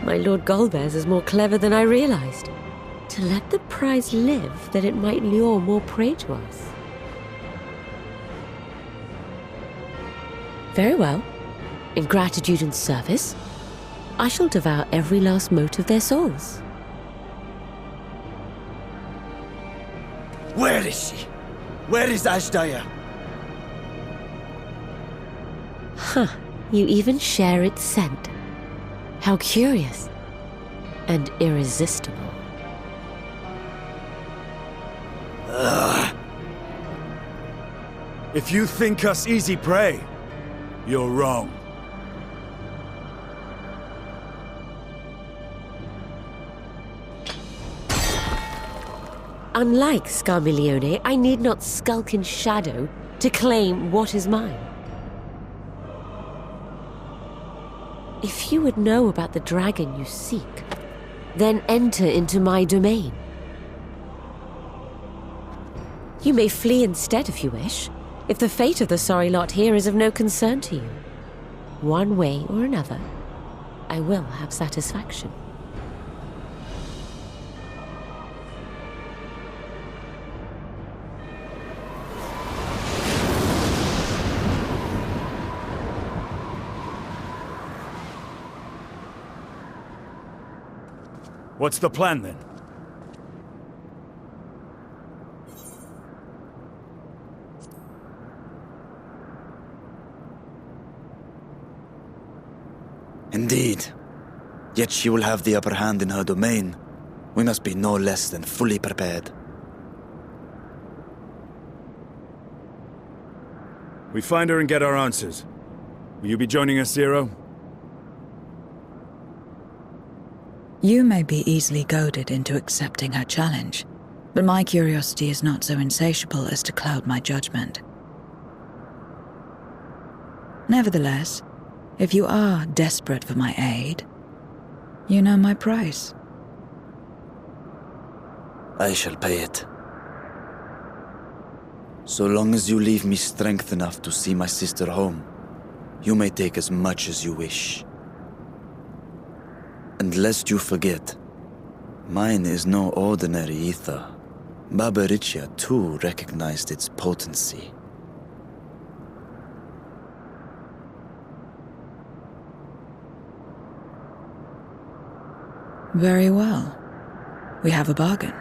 My Lord Golbez is more clever than I realized. To let the prize live, that it might lure more prey to us. Very well. In gratitude and service, I shall devour every last mote of their souls. Where is she? Where is Ashdaya? Huh. You even share its scent. How curious. And irresistible. If you think us easy prey, you're wrong. Unlike Scarmiglione, I need not skulk in shadow to claim what is mine. If you would know about the dragon you seek, then enter into my domain. You may flee instead if you wish, if the fate of the sorry lot here is of no concern to you. One way or another, I will have satisfaction. What's the plan then? Indeed. Yet she will have the upper hand in her domain. We must be no less than fully prepared. We find her and get our answers. Will you be joining us, Zero? You may be easily goaded into accepting her challenge, but my curiosity is not so insatiable as to cloud my judgment. Nevertheless, if you are desperate for my aid, you know my price. I shall pay it. So long as you leave me strength enough to see my sister home, you may take as much as you wish. And lest you forget, mine is no ordinary ether. Babaricia too recognized its potency. Very well. We have a bargain.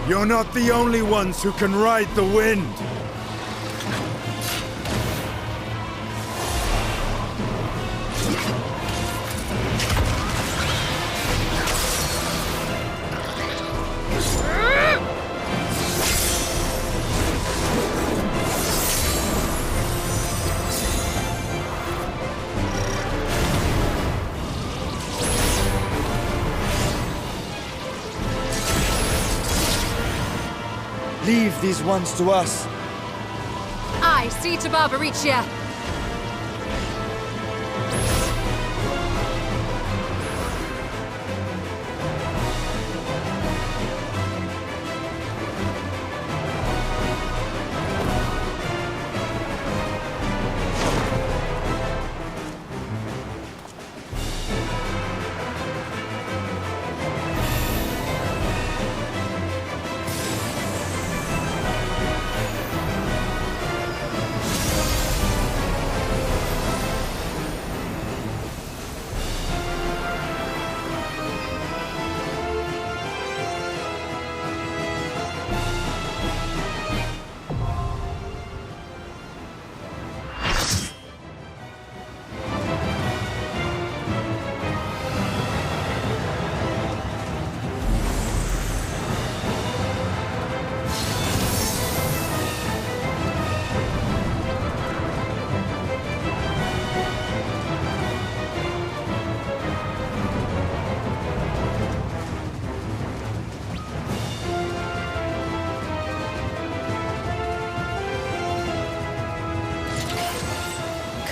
You're not the only ones who can ride the wind! Leave these ones to us. I see to Barbaricia.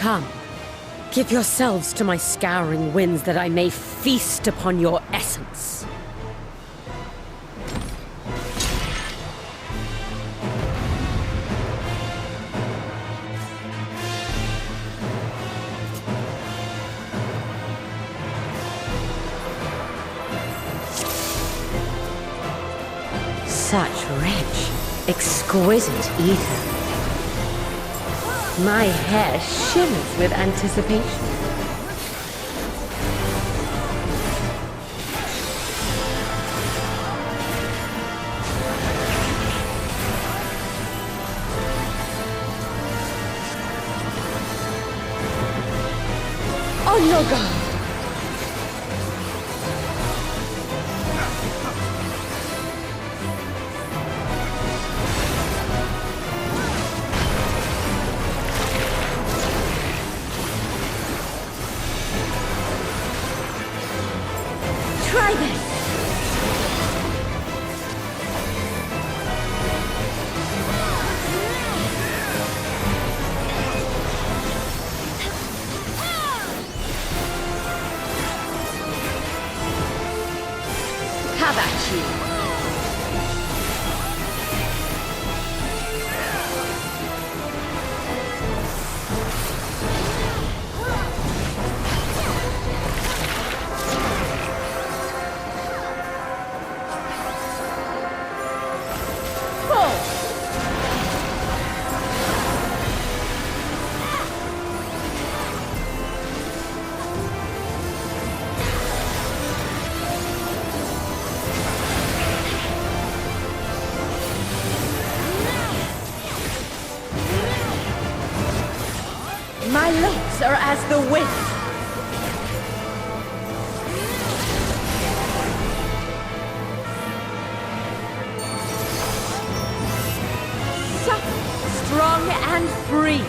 Come, give yourselves to my scouring winds that I may feast upon your essence. Such rich, exquisite ether. My hair shimmers with anticipation. On your guard! Try this! Have at you! My legs are as the wind. Supple, strong, and free.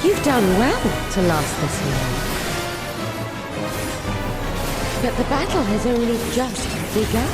You've done well to last this long. But the battle has only just begun.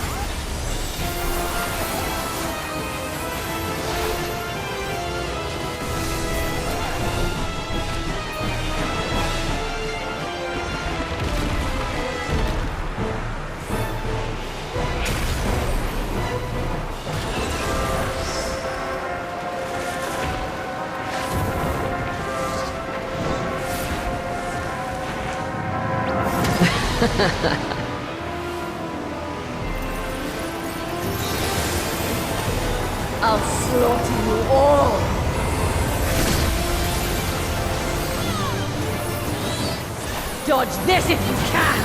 I'll slaughter you all! Dodge this if you can!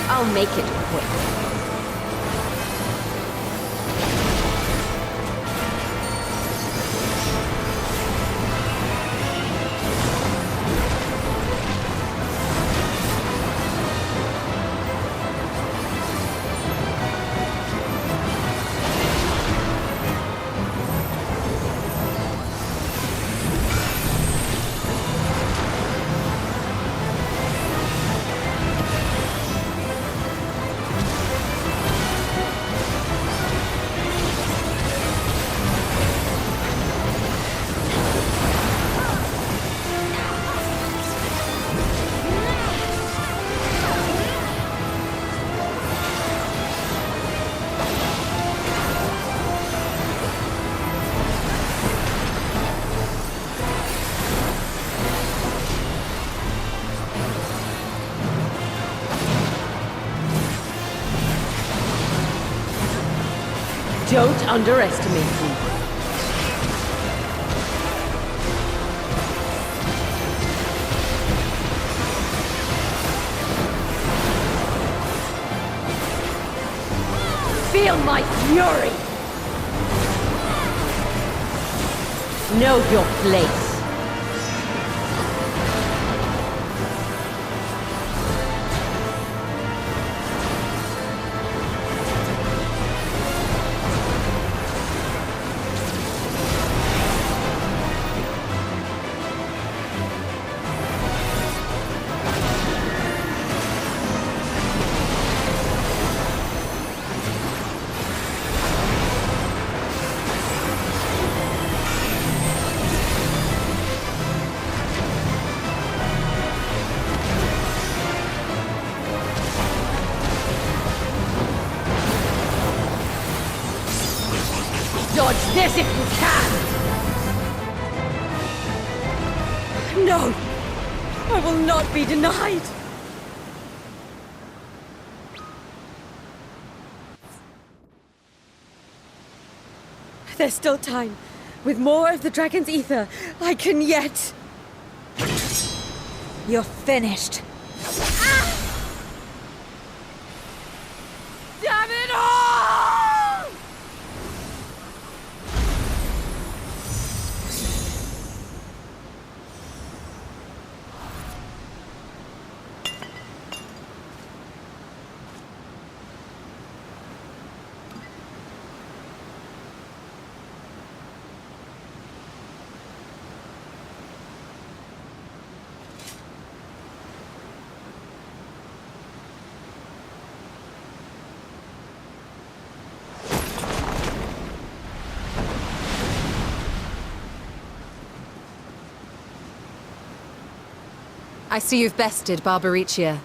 I'll make it quick. Don't underestimate me. Feel my fury! Know your place. Dodge this if you can! No! I will not be denied! There's still time. With more of the dragon's ether, I can yet... You're finished. Damn it all! I see you've bested Barbariccia.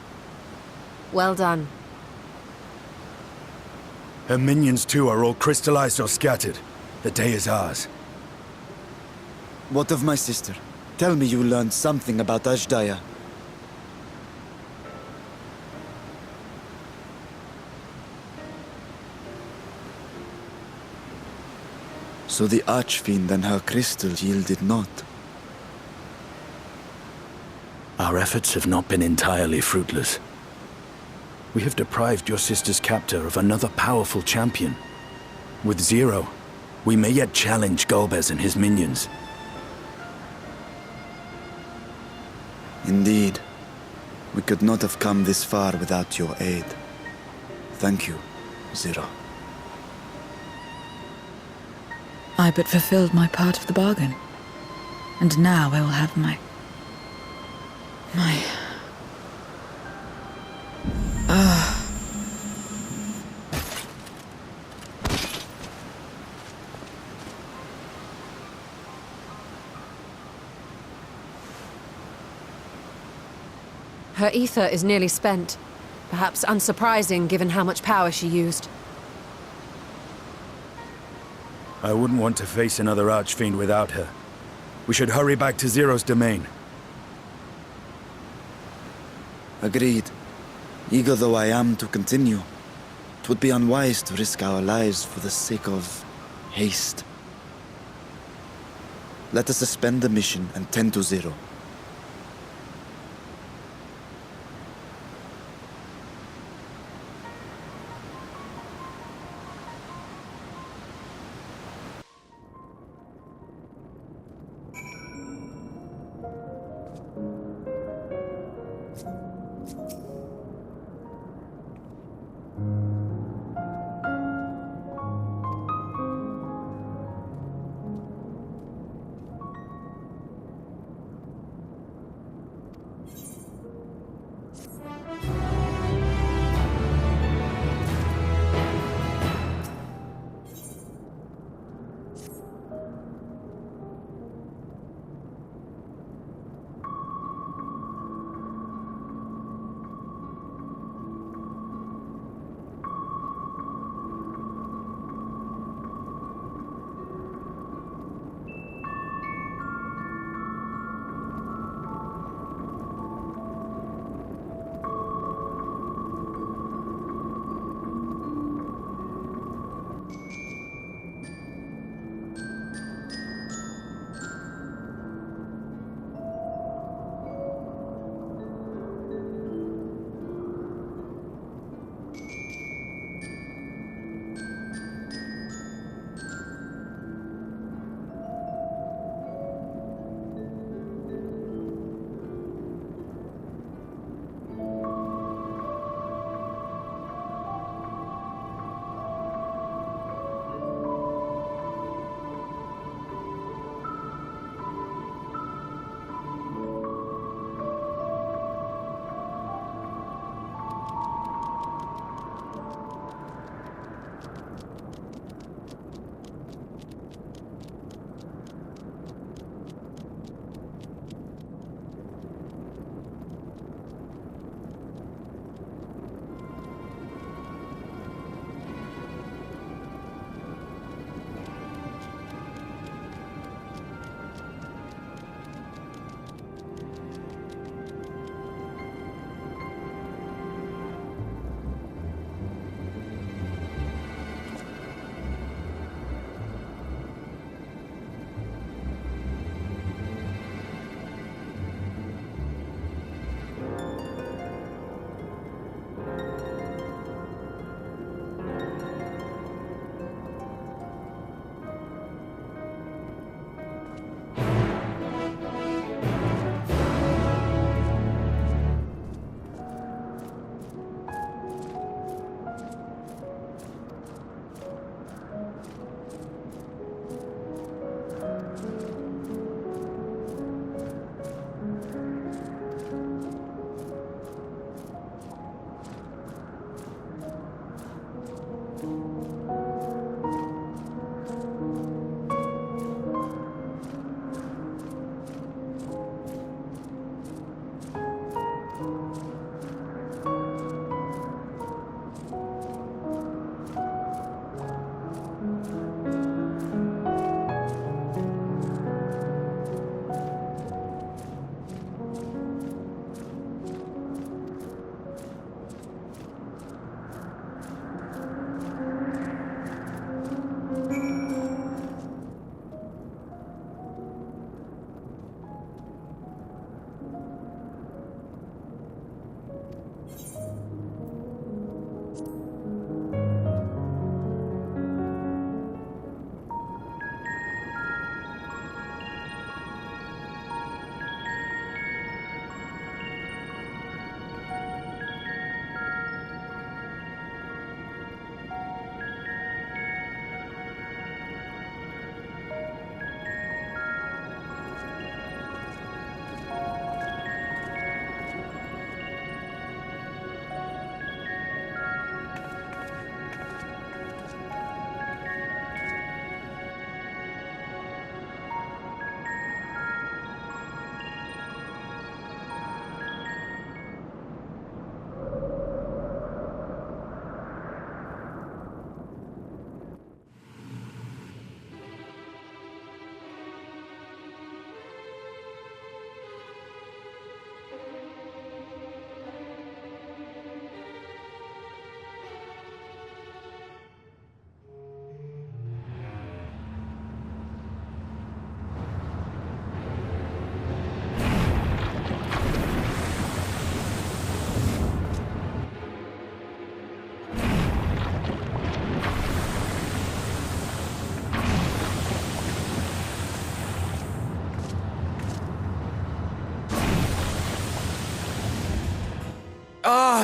Well done. Her minions too are all crystallized or scattered. The day is ours. What of my sister? Tell me you learned something about Ashdaya. So the Archfiend and her crystal yielded not. Our efforts have not been entirely fruitless. We have deprived your sister's captor of another powerful champion. With Zero, we may yet challenge Golbez and his minions. Indeed. We could not have come this far without your aid. Thank you, Zero. I but fulfilled my part of the bargain. And now I will have my... Her ether is nearly spent. Perhaps unsurprising given how much power she used. I wouldn't want to face another Archfiend without her. We should hurry back to Zero's domain. Agreed. Eager though I am to continue, it would be unwise to risk our lives for the sake of haste. Let us suspend the mission and tend to Zero.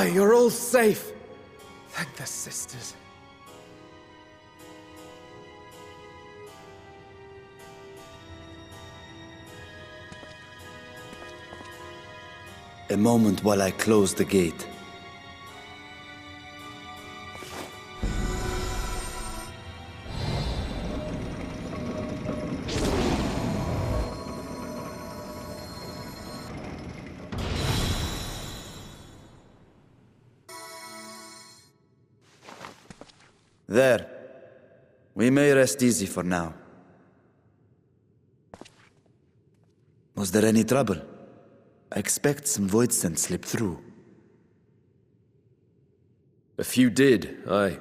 you're all safe. Thank the sisters. A moment while I close the gate. There. We may rest easy for now. Was there any trouble? I expect some voidsent slipped through. A few did, aye.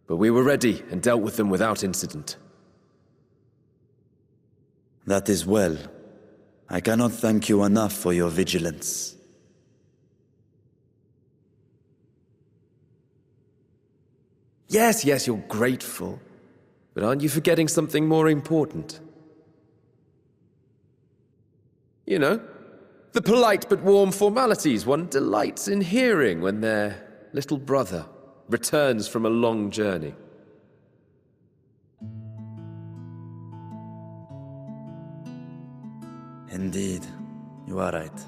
But we were ready and dealt with them without incident. That is well. I cannot thank you enough for your vigilance. Yes, you're grateful. But aren't you forgetting something more important? You know, the polite but warm formalities one delights in hearing when their little brother returns from a long journey. Indeed, you are right.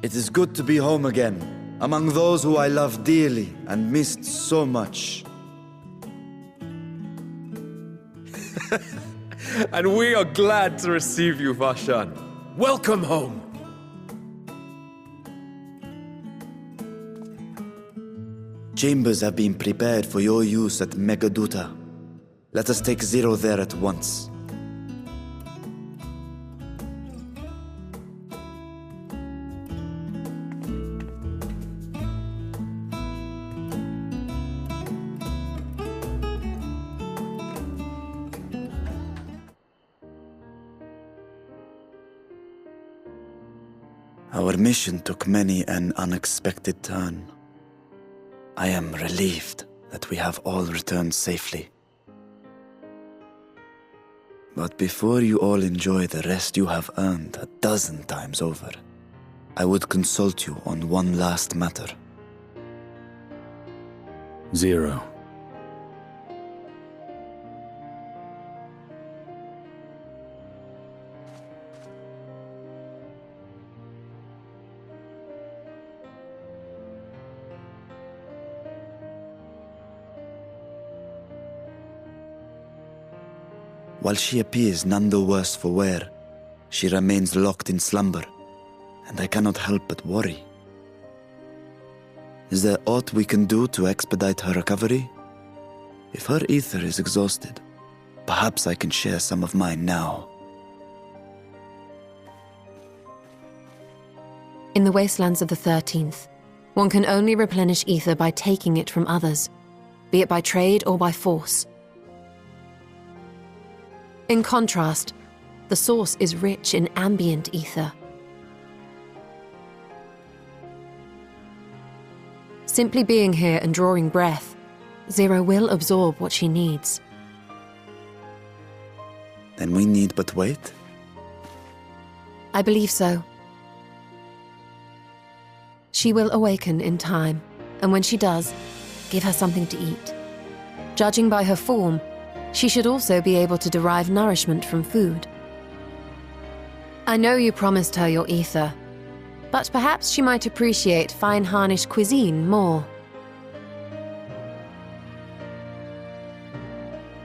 It is good to be home again, among those who I love dearly and missed so much. And we are glad to receive you, Varshan. Welcome home! Chambers have been prepared for your use at Megaduta. Let us take Zero there at once. Our mission took many an unexpected turn. I am relieved that we have all returned safely. But before you all enjoy the rest you have earned 12 times over, I would consult you on one last matter. Zero. While she appears none the worse for wear, she remains locked in slumber, and I cannot help but worry. Is there aught we can do to expedite her recovery? If her ether is exhausted, perhaps I can share some of mine now. In the wastelands of the 13th, one can only replenish ether by taking it from others, be it by trade or by force. In contrast, the source is rich in ambient ether. Simply being here and drawing breath, Zero will absorb what she needs. Then we need but wait? I believe so. She will awaken in time, and when she does, give her something to eat. Judging by her form, she should also be able to derive nourishment from food. I know you promised her your ether, but perhaps she might appreciate fine harnish cuisine more.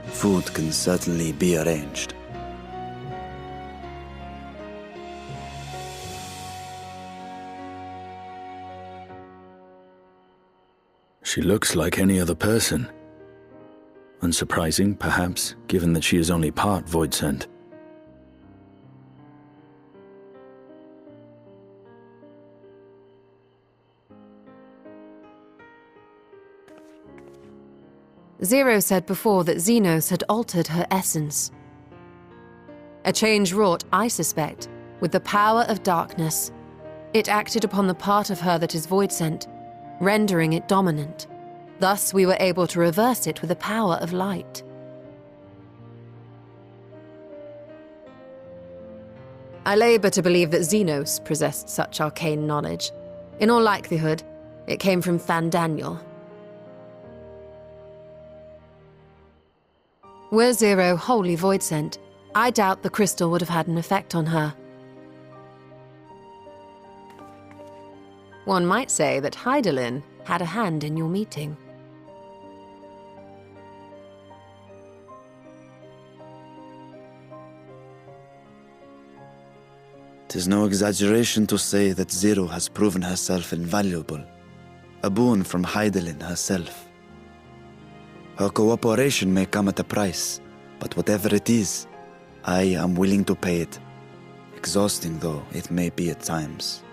Food can certainly be arranged. She looks like any other person. Unsurprising, perhaps, given that she is only part voidsent. Zero said before that Xenos had altered her essence. A change wrought, I suspect, with the power of darkness. It acted upon the part of her that is voidsent, rendering it dominant. Thus, we were able to reverse it with the power of light. I labor to believe that Xenos possessed such arcane knowledge. In all likelihood, it came from Fandaniel. Were Zero wholly voidsent, I doubt the crystal would have had an effect on her. One might say that Hydaelyn had a hand in your meeting. 'Tis no exaggeration to say that Zero has proven herself invaluable. A boon from Hydaelyn herself. Her cooperation may come at a price, but whatever it is, I am willing to pay it. Exhausting though it may be at times.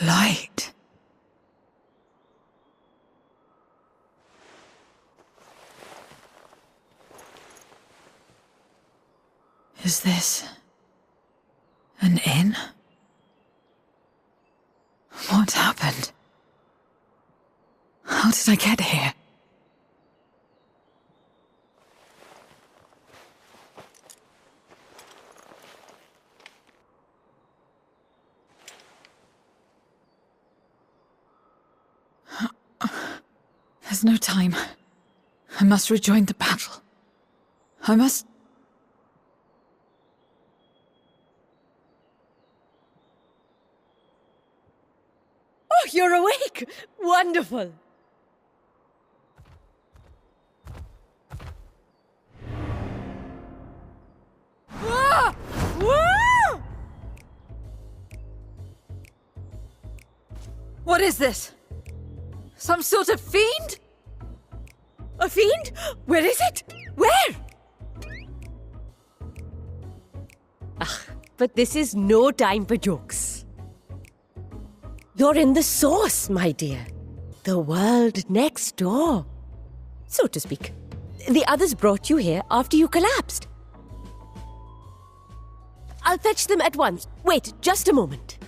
Light. Is this an inn? What happened? How did I get here? There's no time. I must rejoin the battle. I must... Oh, you're awake! Wonderful! Ah! Ah! What is this? Some sort of fiend? A fiend? Where is it? Where? Ah, but this is no time for jokes. You're in the source, my dear. The world next door. So to speak. The others brought you here after you collapsed. I'll fetch them at once. Wait, just a moment.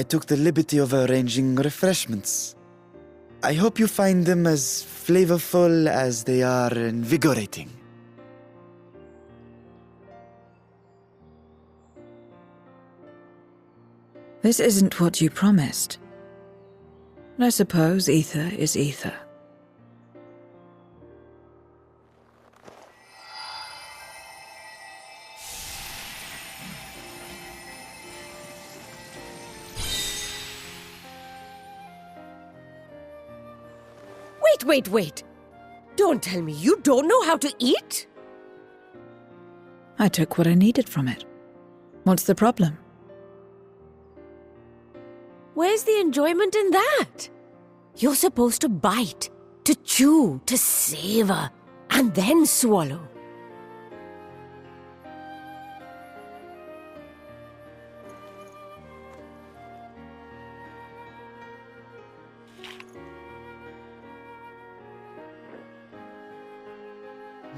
I took the liberty of arranging refreshments. I hope you find them as flavorful as they are invigorating. This isn't what you promised. But I suppose ether is ether. Wait. Don't tell me you don't know how to eat? I took what I needed from it. What's the problem? Where's the enjoyment in that? You're supposed to bite, to chew, to savor, and then swallow.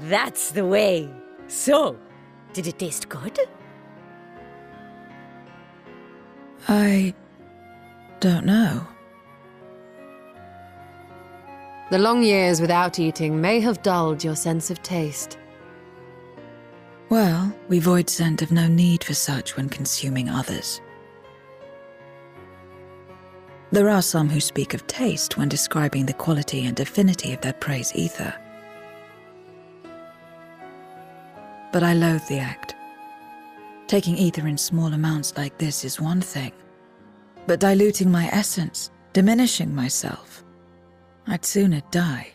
That's the way. So, did it taste good? I don't know. The long years without eating may have dulled your sense of taste. Well, we voidsent have no need for such when consuming others. There are some who speak of taste when describing the quality and affinity of their prey's ether. But I loathe the act. Taking ether in small amounts like this is one thing, but diluting my essence, diminishing myself, I'd sooner die.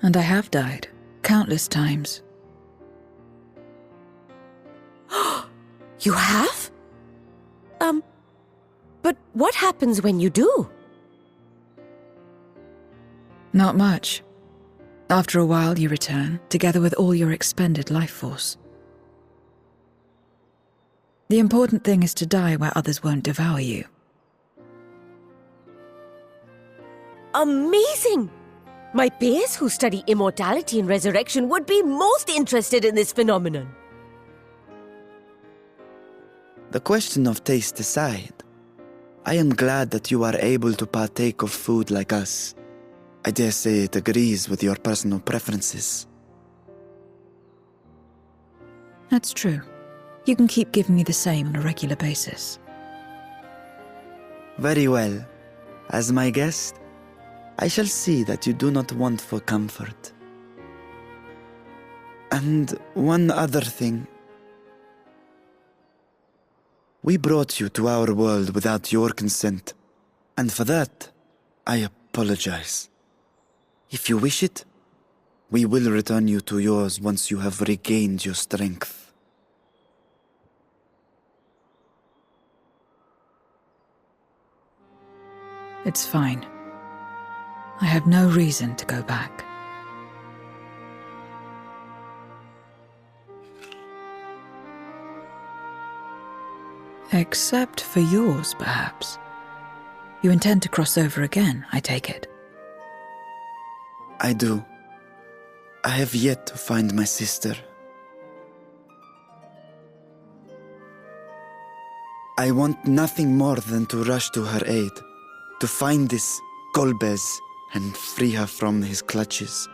And I have died, countless times. You have? But what happens when you do? Not much. After a while, you return, together with all your expended life force. The important thing is to die where others won't devour you. Amazing! My peers who study immortality and resurrection would be most interested in this phenomenon. The question of taste aside, I am glad that you are able to partake of food like us. I dare say it agrees with your personal preferences. That's true. You can keep giving me the same on a regular basis. Very well. As my guest, I shall see that you do not want for comfort. And one other thing. We brought you to our world without your consent, and for that, I apologize. If you wish it, we will return you to yours once you have regained your strength. It's fine. I have no reason to go back. Except for yours, perhaps. You intend to cross over again, I take it. I do. I have yet to find my sister. I want nothing more than to rush to her aid, to find this Golbez and free her from his clutches,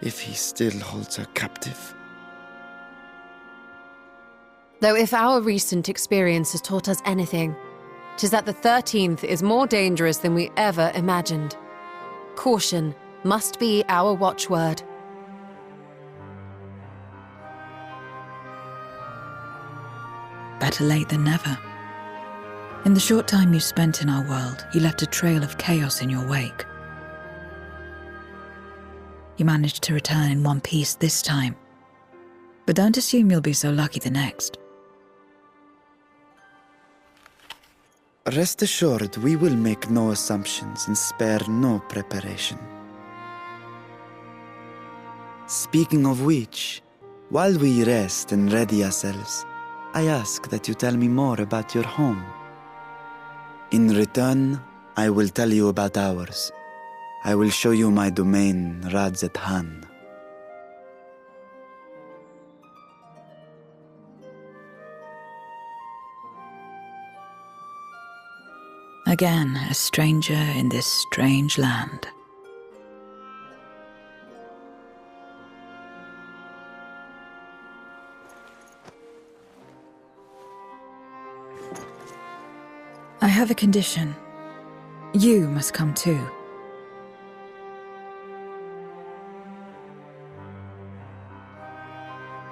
if he still holds her captive. Though if our recent experience has taught us anything, 'tis that the 13th is more dangerous than we ever imagined. Caution must be our watchword. Better late than never. In the short time you spent in our world, you left a trail of chaos in your wake. You managed to return in one piece this time, but don't assume you'll be so lucky the next. Rest assured, we will make no assumptions and spare no preparation. Speaking of which, while we rest and ready ourselves, I ask that you tell me more about your home. In return, I will tell you about ours. I will show you my domain, Vrtra. Again, a stranger in this strange land. I have a condition. You must come too.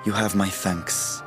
You have my thanks.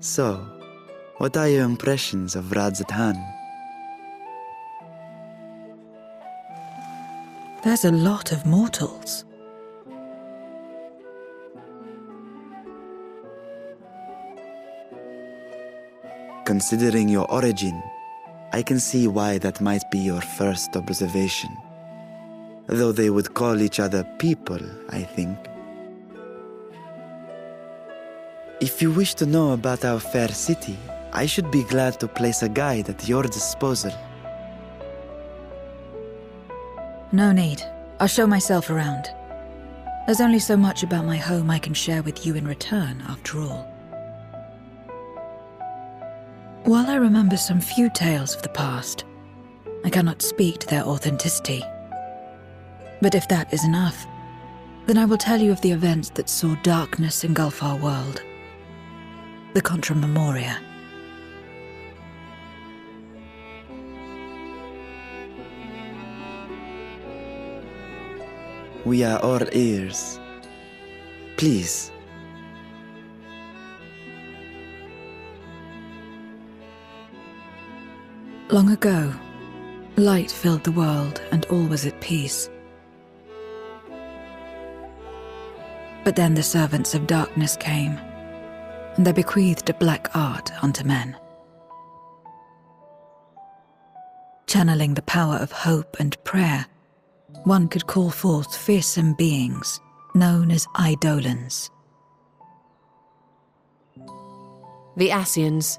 So, what are your impressions of Vrtra? There's a lot of mortals. Considering your origin, I can see why that might be your first observation. Though they would call each other people, I think. If you wish to know about our fair city, I should be glad to place a guide at your disposal. No need. I'll show myself around. There's only so much about my home I can share with you in return, after all. While I remember some few tales of the past, I cannot speak to their authenticity. But if that is enough, then I will tell you of the events that saw darkness engulf our world. The Contra Memoria. We are all ears. Please. Long ago, light filled the world and all was at peace. But then the servants of darkness came, and they bequeathed a black art unto men. Channeling the power of hope and prayer, one could call forth fearsome beings known as Eidolons. The Ascians.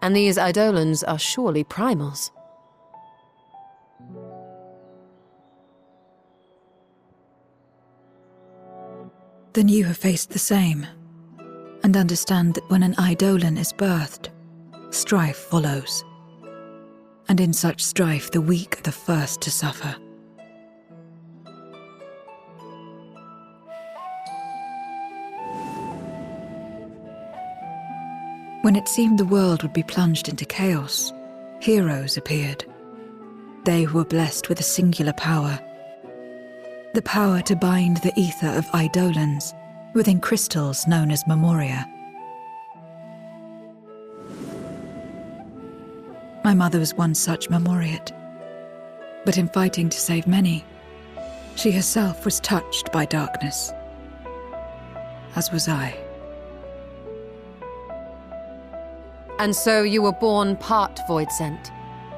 And these Eidolons are surely primals. Then you have faced the same, and understand that when an Eidolon is birthed, strife follows. And in such strife, the weak are the first to suffer. When it seemed the world would be plunged into chaos, heroes appeared. They who were blessed with a singular power. The power to bind the ether of Eidolons within crystals known as Memoria. My mother was one such Memoriate. But in fighting to save many, she herself was touched by darkness. As was I. And so you were born part voidsent,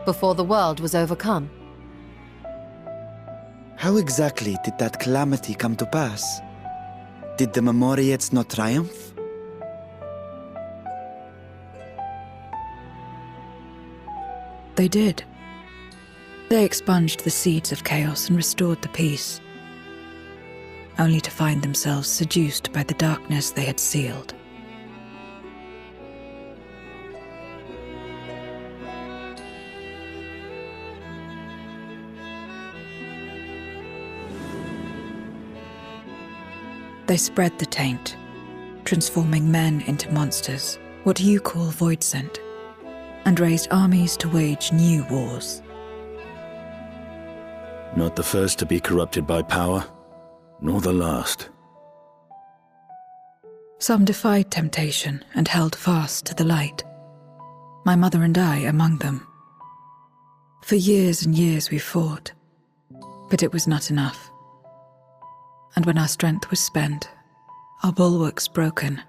before the world was overcome. How exactly did that calamity come to pass? Did the Memoriates not triumph? They did. They expunged the seeds of chaos and restored the peace, only to find themselves seduced by the darkness they had sealed. They spread the taint, transforming men into monsters, what you call voidsent, and raised armies to wage new wars. Not the first to be corrupted by power, nor the last. Some defied temptation and held fast to the light. My mother and I among them. For years and years we fought, but it was not enough. And when our strength was spent, our bulwarks broken,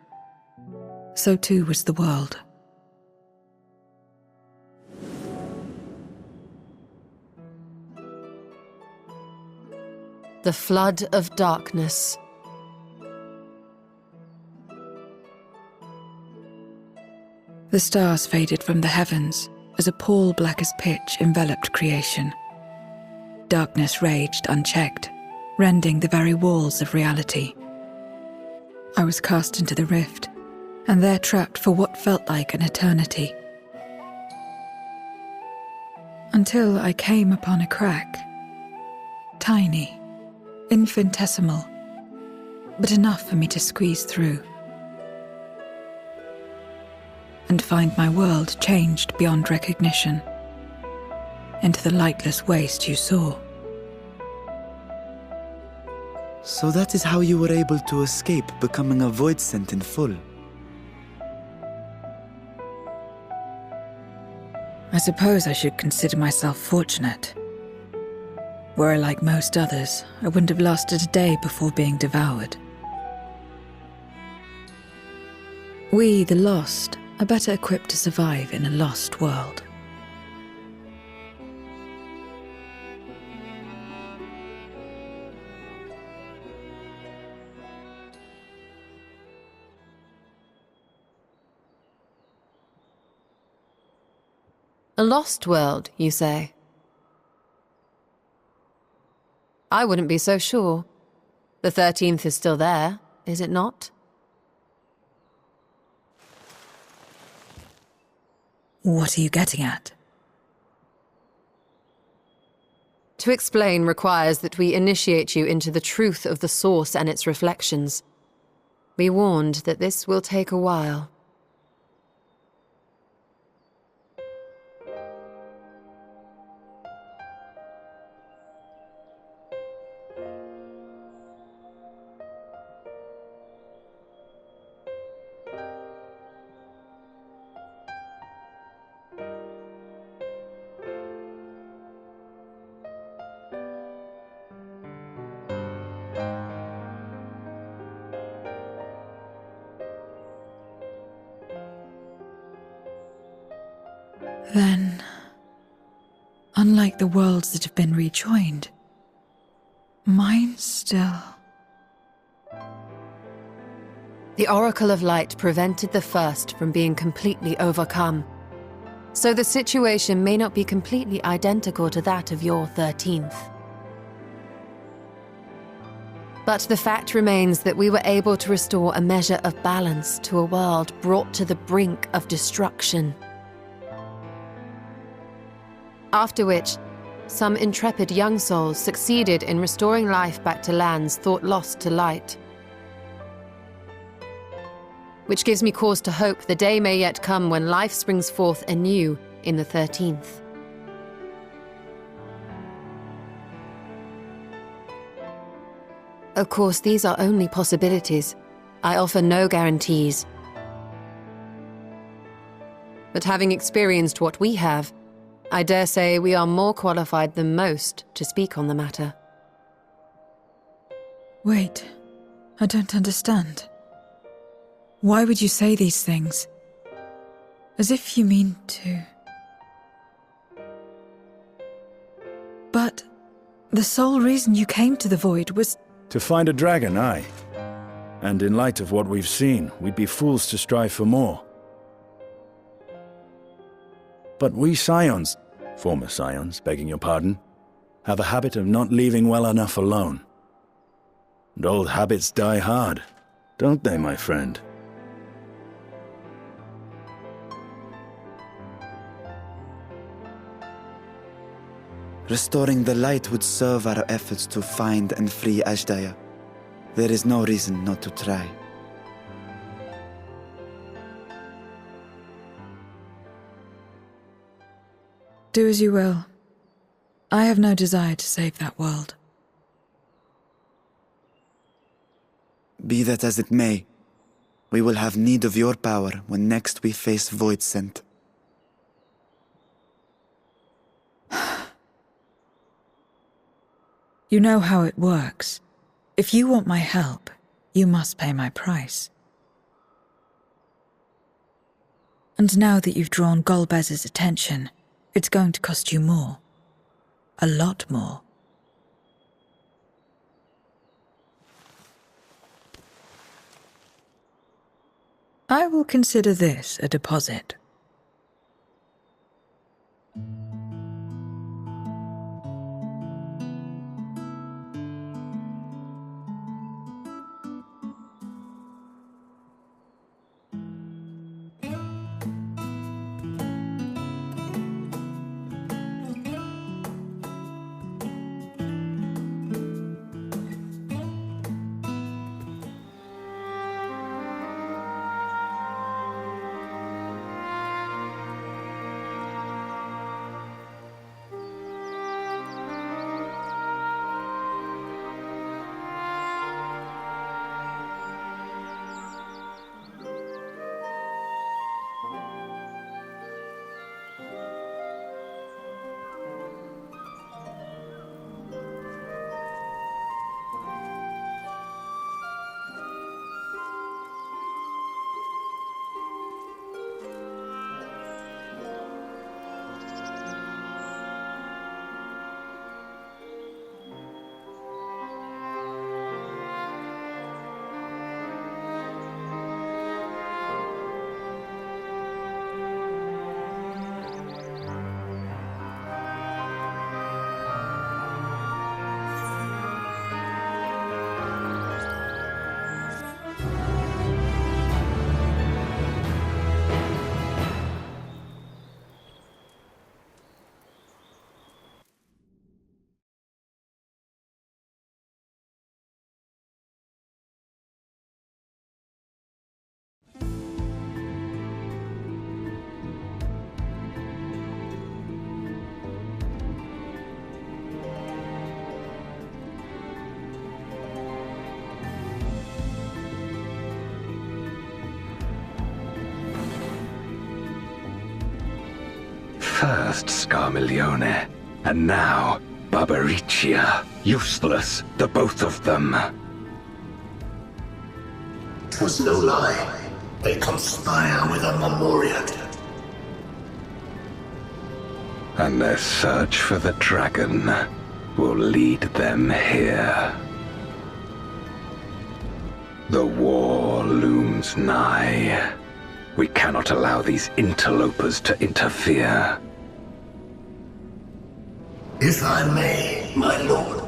so too was the world. The flood of darkness. The stars faded from the heavens as a pall black as pitch enveloped creation. Darkness raged unchecked, rending the very walls of reality. I was cast into the rift, and there trapped for what felt like an eternity. Until I came upon a crack. Tiny, infinitesimal, but enough for me to squeeze through. And find my world changed beyond recognition, into the lightless waste you saw. So that is how you were able to escape becoming a voidsent in full. suppose I should consider myself fortunate. Were I like most others, I wouldn't have lasted a day before being devoured. We, the lost, are better equipped to survive in a lost world. A lost world, you say? I wouldn't be so sure. The 13th is still there, is it not? What are you getting at? To explain requires that we initiate you into the truth of the source and its reflections. Be warned that this will take a while. Then, unlike the worlds that have been rejoined, mine still... The Oracle of Light prevented the first from being completely overcome, so the situation may not be completely identical to that of your 13th. But the fact remains that we were able to restore a measure of balance to a world brought to the brink of destruction. After which, some intrepid young souls succeeded in restoring life back to lands thought lost to light. Which gives me cause to hope the day may yet come when life springs forth anew in the 13th. Of course, these are only possibilities. I offer no guarantees. But having experienced what we have, I dare say we are more qualified than most to speak on the matter. Wait, I don't understand. Why would you say these things? As if you mean to... But the sole reason you came to the Void was... To find a dragon, aye. And in light of what we've seen, we'd be fools to strive for more. But we Scions, former Scions, begging your pardon, have a habit of not leaving well enough alone. And old habits die hard, don't they, my friend? Restoring the light would serve our efforts to find and free Ashdaya. There is no reason not to try. Do as you will. I have no desire to save that world. Be that as it may, we will have need of your power when next we face voidsent. You know how it works. If you want my help, you must pay my price. And now that you've drawn Golbez's attention, it's going to cost you more. A lot more. I will consider this a deposit. first, Scarmiglione, and now Barbaricia. Useless, the both of them. 'Twas no lie. They conspire with a Memoriat. And their search for the dragon will lead them here. The war looms nigh. We cannot allow these interlopers to interfere. If I may, my lord,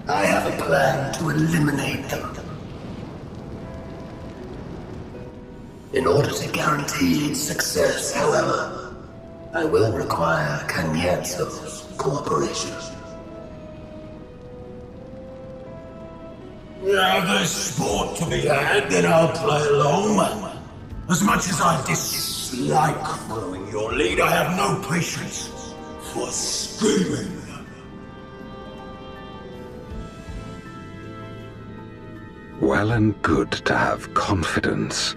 I have a plan to eliminate them. In order to guarantee its success, however, I will require Cagnazzo's cooperation. Now there's sport to be had, then I'll play along. As much as I dislike following your lead, I have no patience for scheming. Well and good to have confidence,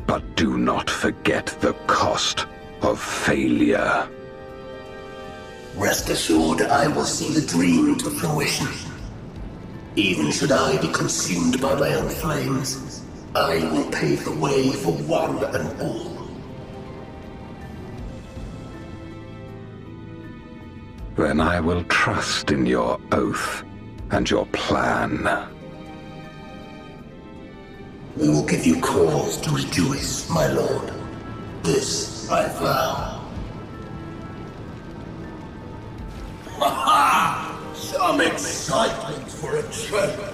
but do not forget the cost of failure. Rest assured, I will see the dream to fruition. Even should I be consumed by my own flames, I will pave the way for one and all. Then I will trust in your oath and your plan. We will give you cause to rejoice, my lord. This I vow. Ha ha! Some excitement for a change.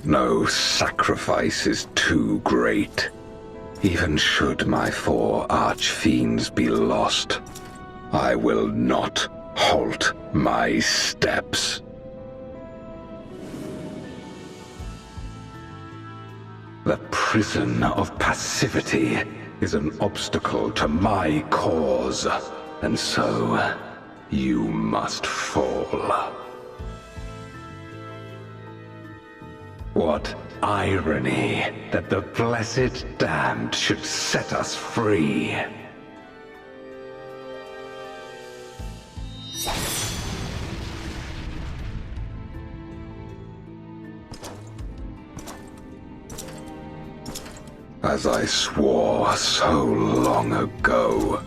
No sacrifice is too great. Even should my 4 archfiends be lost, I will not halt my steps. The prison of passivity is an obstacle to my cause, and so you must fall. What irony that the blessed damned should set us free. As I swore so long ago.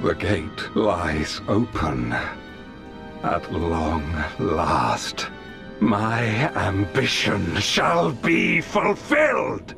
The gate lies open. At long last, my ambition shall be fulfilled!